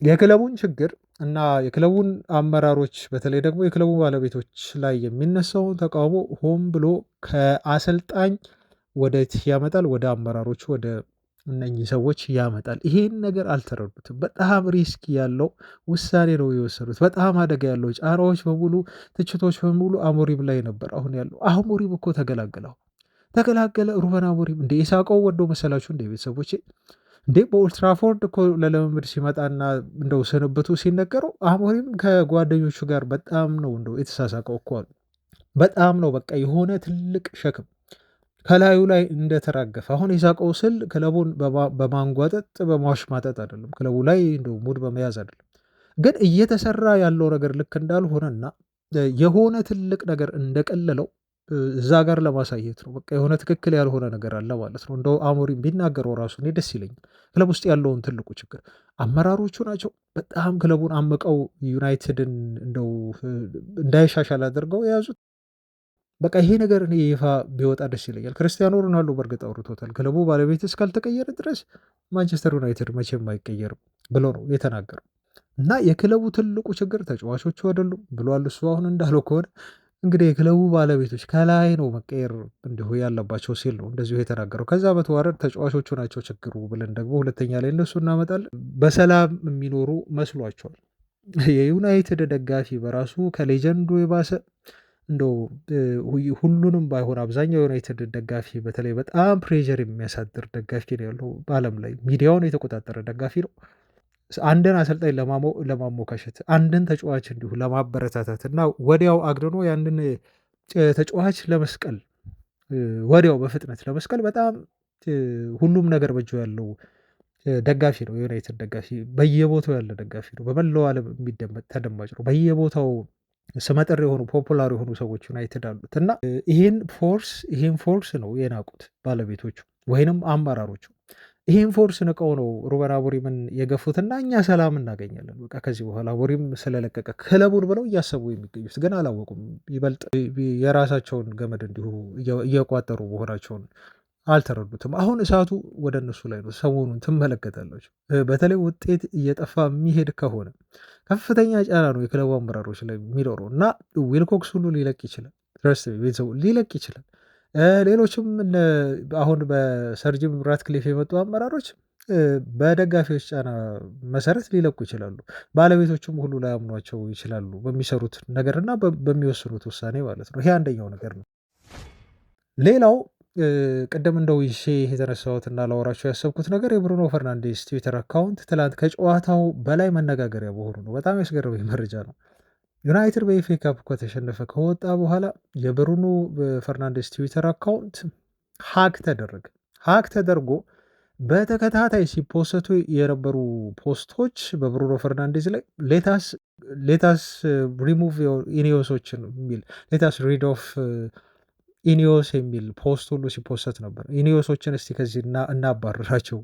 የክለቡን ችግር እና የክለቡን አመራሮች በተለይ ደግሞ የክለቡ ባለቤቶች ላይ የሚነሳውን ተቃውሞ ሆን ብሎ ከአሰልጣኝ ወደት ያመጣል፣ ወደ አመራሮች ወደ እነኚህ ሰዎች ያመጣል። ይሄን ነገር አልተረዱትም። በጣም ሪስክ ያለው ውሳኔ ነው የወሰዱት። በጣም አደጋ ያለው ጫናዎች በሙሉ ትችቶች በሙሉ አሞሪም ላይ ነበር አሁን ያለው። አሞሪም እኮ ተገላገለ። ሩበን አሞሪም እንደ ኢሳቀው ወዶ መሰላችሁ እንደ ቤተሰቦች እንዴ በኦልትራፎርድ እኮ ለልምምድ ሲመጣና እንደው ስንብቱ ሲነገረው አሞሪም ከጓደኞቹ ጋር በጣም ነው እንደው የተሳሳቀው እኮ አሉ። በጣም ነው በቃ የሆነ ትልቅ ሸክም ከላዩ ላይ እንደተራገፈ አሁን የሳቀው ስል ክለቡን በማንጓጠጥ በማሽማጠጥ አይደለም፣ ክለቡ ላይ እንደው ሙድ በመያዝ አይደለም። ግን እየተሰራ ያለው ነገር ልክ እንዳልሆነና የሆነ ትልቅ ነገር እንደቀለለው እዛ ጋር ለማሳየት ነው። በቃ የሆነ ትክክል ያልሆነ ነገር አለ ማለት ነው። እንደው አሞሪም ቢናገረው ራሱ እኔ ደስ ይለኛል። ክለብ ውስጥ ያለውን ትልቁ ችግር አመራሮቹ ናቸው። በጣም ክለቡን አምቀው ዩናይትድን እንደው እንዳይሻሻል አድርገው የያዙት። በቃ ይሄ ነገር እኔ ይፋ ቢወጣ ደስ ይለኛል። ክርስቲያኖ ሮናልዶ በእርግጥ አውርቶታል። ክለቡ ባለቤት እስካልተቀየረ ድረስ ማንቸስተር ዩናይትድ መቼም አይቀየርም ብሎ ነው የተናገረው። እና የክለቡ ትልቁ ችግር ተጫዋቾቹ አይደሉም ብሏል እሱ። አሁን እንዳለው ከሆነ እንግዲህ የክለቡ ባለቤቶች ከላይ ነው መቀየር እንዲሁ ያለባቸው ሲል ነው እንደዚሁ የተናገረው። ከዛ በተዋረድ ተጫዋቾቹ ናቸው ችግሩ ብለን ደግሞ ሁለተኛ ላይ እነሱ እናመጣለን። በሰላም የሚኖሩ መስሏቸዋል። የዩናይትድ ደጋፊ በራሱ ከሌጀንዱ የባሰ እንደው ሁሉንም ባይሆን አብዛኛው ዩናይትድ ደጋፊ በተለይ በጣም ፕሬዠር የሚያሳድር ደጋፊ ነው ያለው በዓለም ላይ። ሚዲያውን የተቆጣጠረ ደጋፊ ነው። አንድን አሰልጣኝ ለማሞካሸት አንድን ተጫዋች እንዲሁ ለማበረታታት እና ወዲያው አግድኖ ያንን ተጫዋች ለመስቀል ወዲያው በፍጥነት ለመስቀል በጣም ሁሉም ነገር በእጁ ያለው ደጋፊ ነው። የዩናይትድ ደጋፊ በየቦታው ያለ ደጋፊ ነው። በመላው ዓለም የሚደመጥ ተደማጭ ነው። በየቦታው ስመጥር የሆኑ ፖፑላር የሆኑ ሰዎች ዩናይትድ አሉት እና ይህን ፎርስ ነው የናቁት ባለቤቶቹ ወይንም አመራሮቹ። ይህን ፎርስ ንቀው ነው ሩበን አሞሪምን የገፉትና እኛ ሰላም እናገኛለን በቃ ከዚህ በኋላ አሞሪም ስለለቀቀ ክለቡን ብለው እያሰቡ የሚገኙት ግን አላወቁም። ይበልጥ የራሳቸውን ገመድ እንዲሁ እየቋጠሩ መሆናቸውን አልተረዱትም። አሁን እሳቱ ወደ እነሱ ላይ ነው። ሰሞኑን ትመለከታላችሁ። በተለይ ውጤት እየጠፋ የሚሄድ ከሆነ ከፍተኛ ጫና ነው የክለቡ አመራሮች ላይ የሚኖረው እና ዊልኮክስ ሁሉ ሊለቅ ይችላል። ቤተሰቡ ሊለቅ ይችላል። ሌሎችም አሁን በሰር ጂም ራትክሊፍ የመጡ አመራሮች በደጋፊዎች ጫና መሰረት ሊለቁ ይችላሉ። ባለቤቶቹም ሁሉ ላያምኗቸው ይችላሉ በሚሰሩት ነገር እና በሚወስኑት ውሳኔ ማለት ነው። ይሄ አንደኛው ነገር ነው። ሌላው ቅድም እንደው ይዤ የተነሳሁትና ላወራቸው ያሰብኩት ነገር የብሩኖ ፈርናንዴስ ትዊተር አካውንት ትላንት ከጨዋታው በላይ መነጋገሪያ መሆኑ ነው። በጣም ያስገረመኝ መረጃ ነው። ዩናይትድ በኤፍኤ ካፕ ከተሸነፈ ከወጣ በኋላ የብሩኖ ፈርናንዴስ ትዊተር አካውንት ሀክ ተደረገ። ሀክ ተደርጎ በተከታታይ ሲፖሰቱ የነበሩ ፖስቶች በብሩኖ ፈርናንዴዝ ላይ ሌታስ ሪሙቭ ኢኒዮሶችን የሚል ሌታስ ሪድ ኦፍ ኢኒዮስ የሚል ፖስት ሁሉ ሲፖሰት ነበር። ኢኒዮሶችን እስቲ ከዚህ እናባረራቸው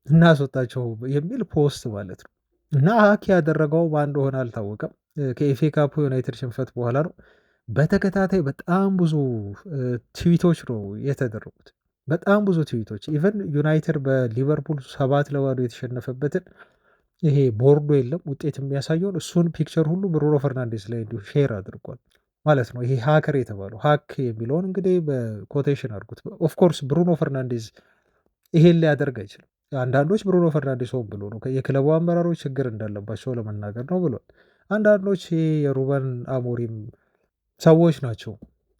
እናስወጣቸው የሚል ፖስት ማለት ነው። እና ሀክ ያደረገው ማን እንደሆነ አልታወቀም። ከኤፍኤ ካፑ ዩናይትድ ሽንፈት በኋላ ነው። በተከታታይ በጣም ብዙ ትዊቶች ነው የተደረጉት። በጣም ብዙ ትዊቶች ኢቨን ዩናይትድ በሊቨርፑል 7-0 የተሸነፈበትን ይሄ ቦርዶ የለም ውጤት የሚያሳየውን እሱን ፒክቸር ሁሉ ብሩኖ ፈርናንዴስ ላይ እንዲሁ ሼር አድርጓል ማለት ነው። ይሄ ሀከር የተባለው ሀክ የሚለውን እንግዲህ በኮቴሽን አድርጉት። ኦፍኮርስ ብሩኖ ፈርናንዴዝ ይሄን ሊያደርግ አይችልም። አንዳንዶች ብሩኖ ፈርናንዴስ ሆን ብሎ ነው የክለቡ አመራሮች ችግር እንዳለባቸው ለመናገር ነው ብሏል። አንዳንዶች ይሄ የሩበን አሞሪም ሰዎች ናቸው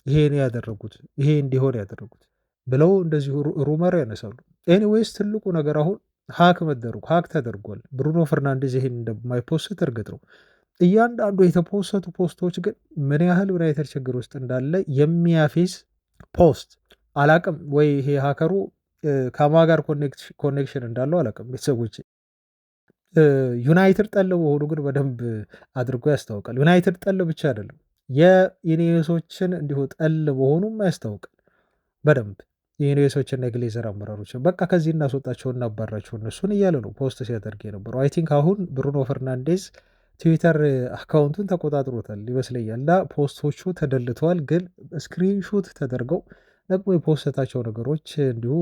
ይሄን ያደረጉት ይሄ እንዲሆን ያደረጉት ብለው እንደዚሁ ሩመር ያነሳሉ። ኤኒዌይስ ትልቁ ነገር አሁን ሀክ መደረጉ ሀክ ተደርጓል። ብሩኖ ፈርናንዴዝ ይሄን እንደማይፖስት እርግጥ ነው። እያንዳንዱ የተፖሰቱ ፖስቶች ግን ምን ያህል ዩናይትድ ችግር ውስጥ እንዳለ የሚያፌዝ ፖስት አላቅም ወይ ይሄ ሀከሩ ከማ ጋር ኮኔክሽን እንዳለው አላቅም። ቤተሰቦች ዩናይትድ ጠል በሆኑ ግን በደንብ አድርጎ ያስታውቃል። ዩናይትድ ጠል ብቻ አይደለም የኢኔሶችን እንዲሁ ጠል በሆኑም ያስታውቃል በደንብ የኢኔሶችና የግሌዘር አመራሮችን በቃ ከዚህ እናስወጣቸው እናባራቸው እነሱን እያለ ነው ፖስት ሲያደርግ የነበረው። አይ ቲንክ አሁን ብሩኖ ፈርናንዴዝ ትዊተር አካውንቱን ተቆጣጥሮታል ይመስለኛል እና ፖስቶቹ ተደልተዋል፣ ግን ስክሪንሾት ተደርገው ደግሞ የፖስተታቸው ነገሮች እንዲሁ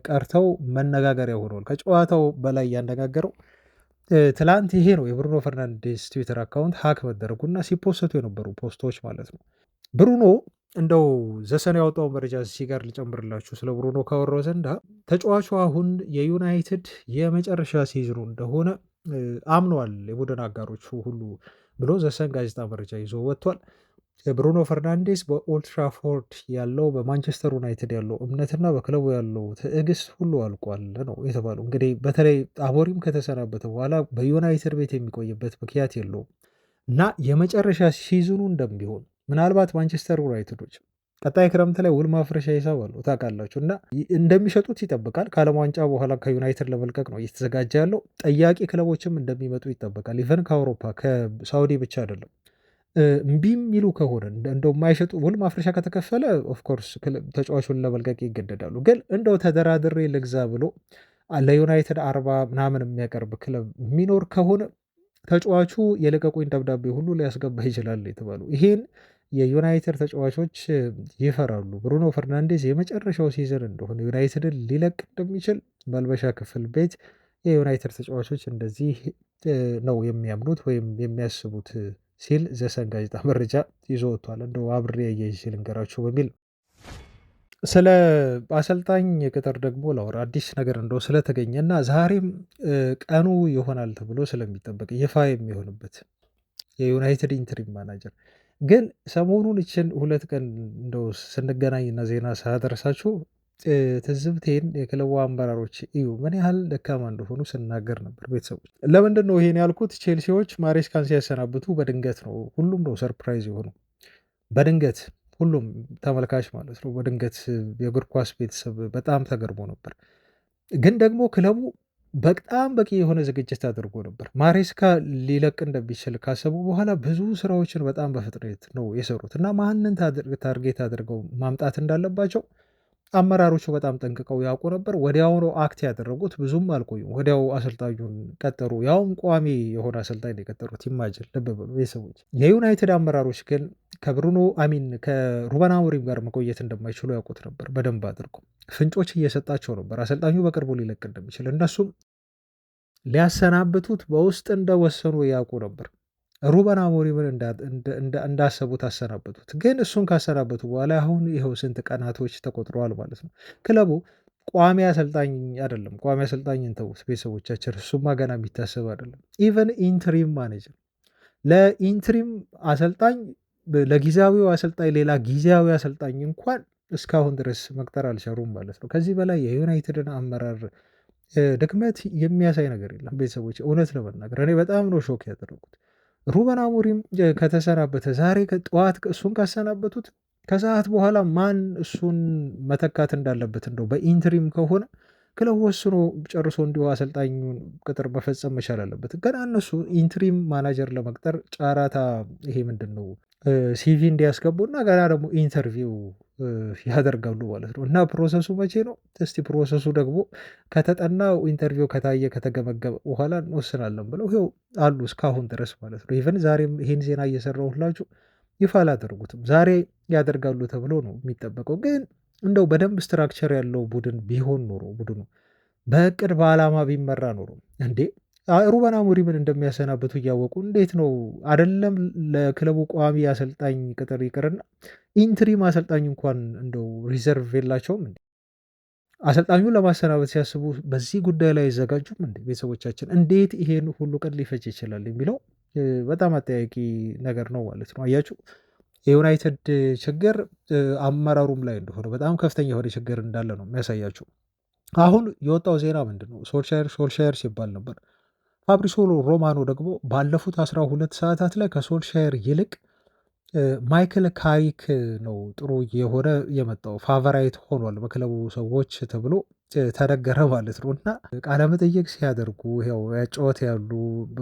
ቀርተው መነጋገሪያ ሆነዋል። ከጨዋታው በላይ ያነጋገረው ትላንት ይሄ ነው የብሩኖ ፈርናንዴስ ትዊተር አካውንት ሀክ መደረጉና ሲፖሰቱ የነበሩ ፖስቶች ማለት ነው። ብሩኖ እንደው ዘሰን ያወጣው መረጃ እዚህ ጋር ልጨምርላችሁ ስለ ብሩኖ ካወራው ዘንዳ ተጫዋቹ አሁን የዩናይትድ የመጨረሻ ሲዝኑ እንደሆነ አምነዋል የቡድን አጋሮቹ ሁሉ ብሎ ዘሰን ጋዜጣ መረጃ ይዞ ወጥቷል። ብሩኖ ፈርናንዴስ በኦልትራፎርድ ያለው በማንቸስተር ዩናይትድ ያለው እምነትና በክለቡ ያለው ትዕግስት ሁሉ አልቋል ነው የተባለው። እንግዲህ በተለይ አሞሪም ከተሰናበተ በኋላ በዩናይትድ ቤት የሚቆይበት ምክንያት የለውም እና የመጨረሻ ሲዝኑ እንደሚሆን ምናልባት ማንቸስተር ዩናይትዶች ቀጣይ ክረምት ላይ ውል ማፍረሻ ሂሳብ አለው ታውቃላችሁ፣ እና እንደሚሸጡት ይጠበቃል። ከዓለም ዋንጫ በኋላ ከዩናይትድ ለመልቀቅ ነው እየተዘጋጀ ያለው። ጠያቂ ክለቦችም እንደሚመጡ ይጠበቃል። ኢቨን ከአውሮፓ ከሳውዲ ብቻ አይደለም። እምቢ የሚሉ ከሆነ እንደው የማይሸጡ ውል ማፍረሻ ከተከፈለ ኦፍኮርስ ተጫዋቹን ለመልቀቅ ይገደዳሉ። ግን እንደው ተደራድሬ ልግዛ ብሎ ለዩናይትድ 40 ምናምን የሚያቀርብ ክለብ የሚኖር ከሆነ ተጫዋቹ የለቀቁኝ ደብዳቤ ሁሉ ሊያስገባ ይችላል የተባሉ ይሄን የዩናይትድ ተጫዋቾች ይፈራሉ። ብሩኖ ፈርናንዴዝ የመጨረሻው ሲዝን እንደሆነ ዩናይትድን ሊለቅ እንደሚችል መልበሻ ክፍል ቤት የዩናይትድ ተጫዋቾች እንደዚህ ነው የሚያምኑት ወይም የሚያስቡት ሲል ዘሰን ጋዜጣ መረጃ ይዞ ወጥቷል። እንደው አብሬ አያይዤ ልንገራችሁ በሚል ስለ አሰልጣኝ ቅጥር ደግሞ ላወራ አዲስ ነገር እንደው ስለተገኘና ዛሬም ቀኑ ይሆናል ተብሎ ስለሚጠበቅ ይፋ የሚሆንበት የዩናይትድ ኢንትሪም ማናጀር ግን ሰሞኑን ይችን 2 ቀን እንደው ስንገናኝና ዜና ሳደረሳችሁ ትዝብቴን የክለቡ አመራሮች እዩ ምን ያህል ደካማ እንደሆኑ ስናገር ነበር። ቤተሰቦች ለምንድን ነው ይሄን ያልኩት? ቼልሲዎች ማሬስካን ሲያሰናብቱ በድንገት ነው፣ ሁሉም ነው ሰርፕራይዝ የሆኑ በድንገት ሁሉም ተመልካች ማለት ነው በድንገት የእግር ኳስ ቤተሰብ በጣም ተገርሞ ነበር። ግን ደግሞ ክለቡ በጣም በቂ የሆነ ዝግጅት አድርጎ ነበር። ማሬስካ ሊለቅ እንደሚችል ካሰቡ በኋላ ብዙ ስራዎችን በጣም በፍጥነት ነው የሰሩት እና ማንን ታርጌት አድርገው ማምጣት እንዳለባቸው አመራሮቹ በጣም ጠንቅቀው ያውቁ ነበር። ወዲያውኑ አክት ያደረጉት ብዙም አልቆዩም። ወዲያው አሰልጣኙን ቀጠሩ። ያውም ቋሚ የሆነ አሰልጣኝ የቀጠሩት። ይማጅል ልብ በሉ ቤተሰቦች። የዩናይትድ አመራሮች ግን ከሩበን አሞሪም ጋር መቆየት እንደማይችሉ ያውቁት ነበር። በደንብ አድርገው ፍንጮች እየሰጣቸው ነበር አሰልጣኙ በቅርቡ ሊለቅ እንደሚችል። እነሱም ሊያሰናብቱት በውስጥ እንደወሰኑ ያውቁ ነበር። ሩበን አሞሪምን እንዳሰቡት አሰናበቱት። ግን እሱን ካሰናበቱ በኋላ አሁን ይኸው ስንት ቀናቶች ተቆጥረዋል ማለት ነው። ክለቡ ቋሚ አሰልጣኝ አይደለም። ቋሚ አሰልጣኝ እንተውት ቤተሰቦቻችን፣ እሱማ ገና የሚታሰብ አይደለም። ኢቨን ኢንትሪም ማኔጀር ለኢንትሪም አሰልጣኝ ለጊዜያዊው አሰልጣኝ ሌላ ጊዜያዊ አሰልጣኝ እንኳን እስካሁን ድረስ መቅጠር አልቻሉም ማለት ነው። ከዚህ በላይ የዩናይትድን አመራር ድክመት የሚያሳይ ነገር የለም። ቤተሰቦች እውነት ለመናገር እኔ በጣም ነው ሾክ ያደረጉት። ሩበን አሞሪም ከተሰናበተ ዛሬ ጠዋት እሱን ካሰናበቱት ከሰዓት በኋላ ማን እሱን መተካት እንዳለበት እንደው በኢንትሪም ከሆነ ክለቡ ወስኖ ጨርሶ እንዲሁ አሰልጣኙን ቅጥር መፈጸም መቻል አለበት። ገና እነሱ ኢንትሪም ማናጀር ለመቅጠር ጨራታ ይሄ ምንድን ነው ሲቪ እንዲያስገቡ እና ገና ደግሞ ኢንተርቪው ያደርጋሉ ማለት ነው። እና ፕሮሰሱ መቼ ነው? እስቲ ፕሮሰሱ ደግሞ ከተጠናው ኢንተርቪው ከታየ ከተገመገመ በኋላ እንወስናለን ብለው ይኸው አሉ እስካሁን ድረስ ማለት ነው። ኢቨን ዛሬም ይሄን ዜና እየሰራሁላችሁ ይፋ አላደረጉትም። ዛሬ ያደርጋሉ ተብሎ ነው የሚጠበቀው። ግን እንደው በደንብ ስትራክቸር ያለው ቡድን ቢሆን ኖሮ ቡድኑ በእቅድ በዓላማ ቢመራ ኖሮ እንዴ ሩበን አሞሪምን እንደሚያሰናብቱ እያወቁ እንዴት ነው አይደለም ለክለቡ ቋሚ አሰልጣኝ ቅጥር ይቅርና ኢንትሪም አሰልጣኝ እንኳን እንደው ሪዘርቭ የላቸውም እንዴ? አሰልጣኙን ለማሰናበት ሲያስቡ በዚህ ጉዳይ ላይ አይዘጋጁም እንዴ? ቤተሰቦቻችን እንዴት ይሄን ሁሉ ቀን ሊፈጅ ይችላል የሚለው በጣም አጠያቂ ነገር ነው ማለት ነው። አያችሁ የዩናይትድ ችግር አመራሩም ላይ እንደሆነ በጣም ከፍተኛ የሆነ ችግር እንዳለ ነው የሚያሳያችሁ። አሁን የወጣው ዜና ምንድን ነው? ሶልሻየር ሲባል ነበር። ፋብሪሶ ሮማኖ ደግሞ ባለፉት 12 ሰዓታት ላይ ከሶልሻየር ይልቅ ማይክል ካሪክ ነው ጥሩ የሆነ የመጣው ፋቨራይት ሆኗል በክለቡ ሰዎች ተብሎ ተነገረ ማለት ነው። እና ቃለመጠየቅ ሲያደርጉ ያው ያጫወት ያሉ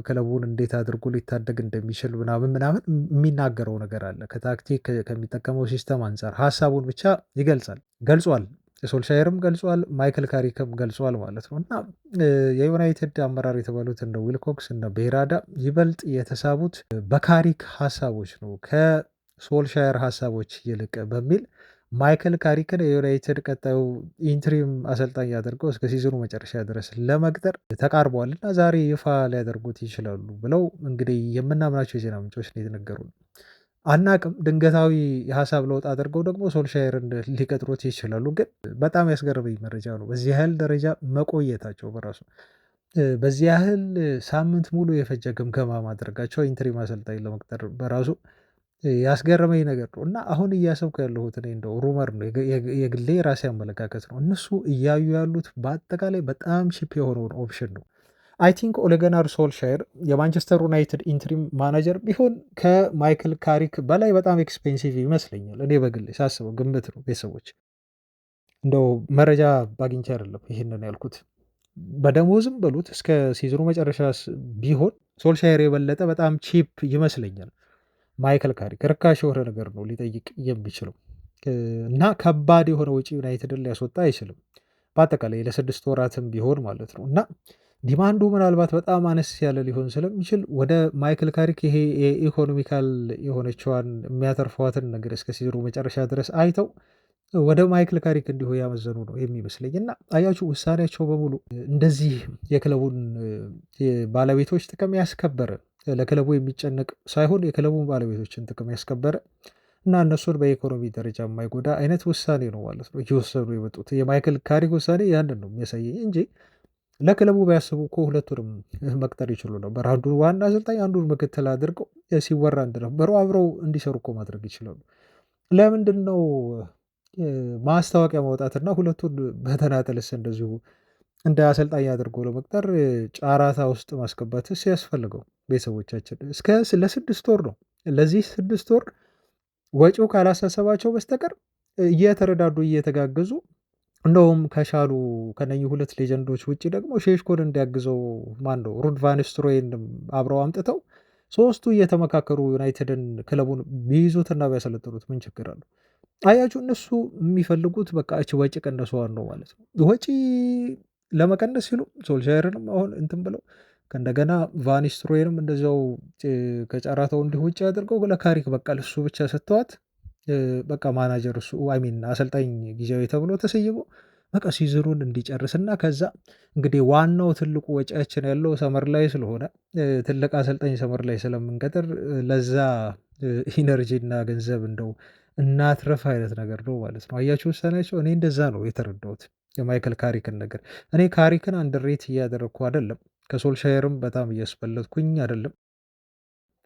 ክለቡን እንዴት አድርጎ ሊታደግ እንደሚችል ምናምን ምናምን የሚናገረው ነገር አለ። ከታክቲክ ከሚጠቀመው ሲስተም አንጻር ሀሳቡን ብቻ ገልጿል። ሶልሻየርም ገልጿል፣ ማይክል ካሪክም ገልጿል ማለት ነው። እና የዩናይትድ አመራር የተባሉት እነ ዊልኮክስ እነ ቤራዳ ይበልጥ የተሳቡት በካሪክ ሀሳቦች ነው ከሶልሻየር ሀሳቦች ይልቅ በሚል ማይክል ካሪክን የዩናይትድ ቀጣዩ ኢንትሪም አሰልጣኝ አድርገው እስከ ሲዝኑ መጨረሻ ድረስ ለመቅጠር ተቃርበዋል እና ዛሬ ይፋ ሊያደርጉት ይችላሉ ብለው እንግዲህ የምናምናቸው የዜና ምንጮች ነው የተነገሩን። አናቅም ድንገታዊ የሀሳብ ለውጥ አድርገው ደግሞ ሶልሻየርን ሊቀጥሩት ይችላሉ። ግን በጣም ያስገረመኝ መረጃ ነው በዚህ ያህል ደረጃ መቆየታቸው በራሱ በዚህ ያህል ሳምንት ሙሉ የፈጀ ግምገማ ማድረጋቸው ኢንትሪም አሰልጣኝ ለመቅጠር በራሱ ያስገረመኝ ነገር ነው። እና አሁን እያሰብኩ ያለሁት እኔ እንደው ሩመር ነው የግሌ የራሴ አመለካከት ነው። እነሱ እያዩ ያሉት በአጠቃላይ በጣም ቺፕ የሆነውን ኦፕሽን ነው። አይ ቲንክ ኦሌ ጉናር ሶልሻየር የማንቸስተር ዩናይትድ ኢንትሪም ማናጀር ቢሆን ከማይክል ካሪክ በላይ በጣም ኤክስፔንሲቭ ይመስለኛል። እኔ በግል ሳስበው ግምት ነው። ቤተሰቦች እንደው መረጃ ባግኝቼ አይደለም ይህንን ያልኩት። በደሞዝም በሉት እስከ ሲዝኑ መጨረሻ ቢሆን ሶልሻየር የበለጠ በጣም ቺፕ ይመስለኛል። ማይክል ካሪክ ርካሽ የሆነ ነገር ነው ሊጠይቅ የሚችለው እና ከባድ የሆነ ውጪ ዩናይትድን ሊያስወጣ አይችልም። በአጠቃላይ ለ6 ወራትም ቢሆን ማለት ነው እና ዲማንዱ ምናልባት በጣም አነስ ያለ ሊሆን ስለሚችል ወደ ማይክል ካሪክ ይሄ የኢኮኖሚካል የሆነችዋን የሚያተርፈዋትን ነገር እስከ ሲዝኑ መጨረሻ ድረስ አይተው ወደ ማይክል ካሪክ እንዲሁ ያመዘኑ ነው የሚመስለኝ። እና አያችሁ ውሳኔያቸው በሙሉ እንደዚህ የክለቡን ባለቤቶች ጥቅም ያስከበረ ለክለቡ የሚጨነቅ ሳይሆን የክለቡን ባለቤቶችን ጥቅም ያስከበረ እና እነሱን በኢኮኖሚ ደረጃ የማይጎዳ አይነት ውሳኔ ነው ማለት ነው እየወሰኑ የመጡት። የማይክል ካሪክ ውሳኔ ያንን ነው የሚያሳየኝ እንጂ ለክለቡ ቢያስቡ እኮ ሁለቱንም መቅጠር ይችሉ ነበር። አንዱን ዋና አሰልጣኝ አንዱን ምክትል አድርገው ሲወራ እንደነበሩ አብረው እንዲሰሩ እኮ ማድረግ ይችላሉ። ለምንድን ነው ማስታወቂያ ማውጣትና ሁለቱን በተናጠልስ እንደዚሁ እንደ አሰልጣኝ አድርጎ ለመቅጠር ጨረታ ውስጥ ማስገባትስ ያስፈልገው? ቤተሰቦቻችን እስከ ለ6 ወር ነው። ለዚህ 6 ወር ወጪው ካላሳሰባቸው በስተቀር እየተረዳዱ እየተጋገዙ እንደውም ከቻሉ ከነኚህ ሁለት ሌጀንዶች ውጭ ደግሞ ሼሽኮን እንዲያግዘው ማን ነው ሩድ ቫን ኒስተልሮይን አብረው አምጥተው ሶስቱ እየተመካከሩ ዩናይትድን ክለቡን ቢይዙትና ቢያሰለጥኑት ምን ችግር አለው? አያችሁ እነሱ የሚፈልጉት በቃ እች ወጪ ቀነሷን ነው ማለት ነው። ወጪ ለመቀነስ ሲሉ ሶልሻየርንም አሁን እንትን ብለው ከእንደገና ቫን ኒስተልሮይንም እንደዚያው ከጨረታው እንዲህ ውጭ አድርገው ለካሪክ በቃ እሱ ብቻ ሰጥተዋት በቃ ማናጀር እሱ ሚን አሰልጣኝ ጊዜያዊ ተብሎ ተሰይሞ በቃ ሲዝኑን እንዲጨርስና ከዛ እንግዲህ ዋናው ትልቁ ወጪያችን ያለው ሰመር ላይ ስለሆነ ትልቅ አሰልጣኝ ሰመር ላይ ስለምንቀጥር ለዛ ኢነርጂ እና ገንዘብ እንደው እናትረፍ አይነት ነገር ነው ማለት ነው። አያችሁ ውሳኔያቸው። እኔ እንደዛ ነው የተረዳሁት የማይክል ካሪክን ነገር። እኔ ካሪክን አንደርሬት እያደረግኩ አይደለም፣ ከሶልሻየርም በጣም እያስበለጥኩኝ አይደለም።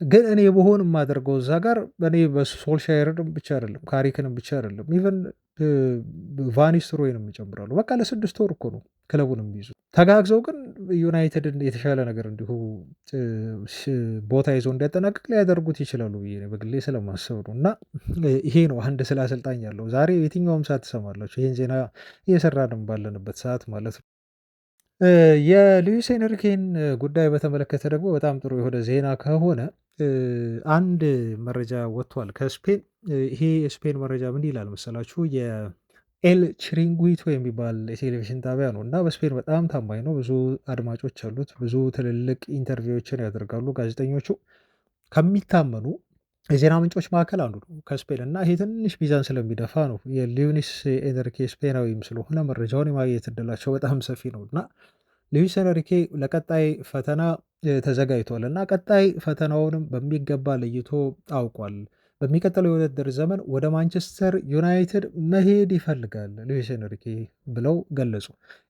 ግን እኔ በሆን የማደርገው እዛ ጋር እኔ በሶልሻየርንም ብቻ አይደለም ካሪክንም ብቻ አይደለም ኢቨን ቫን ኒስተልሮይንም ይጨምራሉ። በቃ ለ6 ወር እኮ ነው ክለቡን የሚይዙት። ተጋግዘው ግን ዩናይትድን የተሻለ ነገር እንዲሁ ቦታ ይዘው እንዲያጠናቅቅ ሊያደርጉት ይችላሉ ብዬ በግሌ ስለማስብ ነው። እና ይሄ ነው አንድ ስለ አሰልጣኝ ያለው ዛሬ የትኛውም ሰዓት ትሰማላችሁ ይህን ዜና እየሰራንም ባለንበት ሰዓት ማለት ነው። የሉዊስ ኤንሪኬን ጉዳይ በተመለከተ ደግሞ በጣም ጥሩ የሆነ ዜና ከሆነ አንድ መረጃ ወጥቷል ከስፔን። ይሄ የስፔን መረጃ ምን ይላል መሰላችሁ? የኤል ቺሪንጉዊቶ የሚባል የቴሌቪዥን ጣቢያ ነው እና በስፔን በጣም ታማኝ ነው። ብዙ አድማጮች አሉት። ብዙ ትልልቅ ኢንተርቪዎችን ያደርጋሉ ጋዜጠኞቹ። ከሚታመኑ የዜና ምንጮች መካከል አንዱ ነው ከስፔን እና ይሄ ትንሽ ሚዛን ስለሚደፋ ነው። የሉዊስ ኤንሪኬ ስፔናዊም ስለሆነ መረጃውን የማግኘት እድላቸው በጣም ሰፊ ነው እና ሉዊስ ኤንሪኬ ለቀጣይ ፈተና ተዘጋጅቷል እና ቀጣይ ፈተናውንም በሚገባ ለይቶ አውቋል። በሚቀጥለው የውድድር ዘመን ወደ ማንቸስተር ዩናይትድ መሄድ ይፈልጋል ሉዊስ ኤንሪኬ ብለው ገለጹ።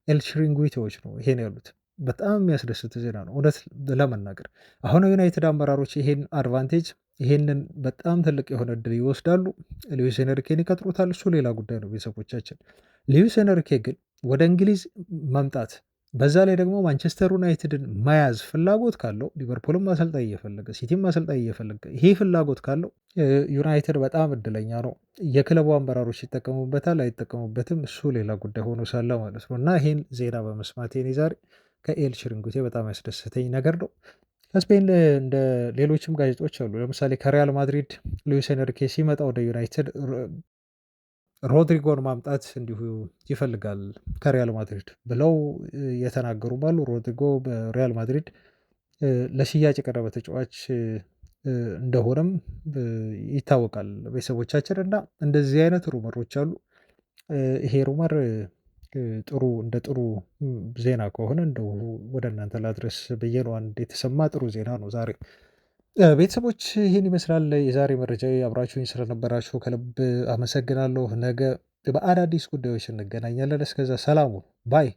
ኤል ቺሪንጉዊቶዎች ነው ይሄን ያሉት። በጣም የሚያስደስት ዜና ነው እውነት ለመናገር። አሁን ዩናይትድ አመራሮች ይሄን አድቫንቴጅ ይሄንን በጣም ትልቅ የሆነ እድል ይወስዳሉ። ሉዊስ ኤንሪኬን ይቀጥሩታል። እሱ ሌላ ጉዳይ ነው ቤተሰቦቻችን። ሉዊስ ኤንሪኬ ግን ወደ እንግሊዝ መምጣት በዛ ላይ ደግሞ ማንቸስተር ዩናይትድን መያዝ ፍላጎት ካለው ሊቨርፑልም አሰልጣኝ እየፈለገ ሲቲም አሰልጣኝ እየፈለገ ይሄ ፍላጎት ካለው ዩናይትድ በጣም እድለኛ ነው። የክለቡ አመራሮች ይጠቀሙበታል አይጠቀሙበትም እሱ ሌላ ጉዳይ ሆኖ ሳለ ማለት ነው። እና ይሄን ዜና በመስማቴ እኔ ዛሬ ከኤል ቺሪንጉዊቶ በጣም ያስደሰተኝ ነገር ነው። ከስፔን እንደ ሌሎችም ጋዜጦች አሉ። ለምሳሌ ከሪያል ማድሪድ ሉዊስ ኤንሪኬ ሲመጣ ወደ ዩናይትድ ሮድሪጎን ማምጣት እንዲሁ ይፈልጋል ከሪያል ማድሪድ ብለው የተናገሩም አሉ። ሮድሪጎ በሪያል ማድሪድ ለሽያጭ የቀረበ ተጫዋች እንደሆነም ይታወቃል ቤተሰቦቻችን። እና እንደዚህ አይነት ሩመሮች አሉ። ይሄ ሩመር ጥሩ እንደ ጥሩ ዜና ከሆነ እንደው ወደ እናንተ ላድረስ ብዬ ነው። አንድ የተሰማ ጥሩ ዜና ነው ዛሬ። ቤተሰቦች ይህን ይመስላል የዛሬ መረጃ። አብራችሁኝ ስለነበራችሁ ከልብ አመሰግናለሁ። ነገ በአዳዲስ ጉዳዮች እንገናኛለን። እስከዛ ሰላሙ ባይ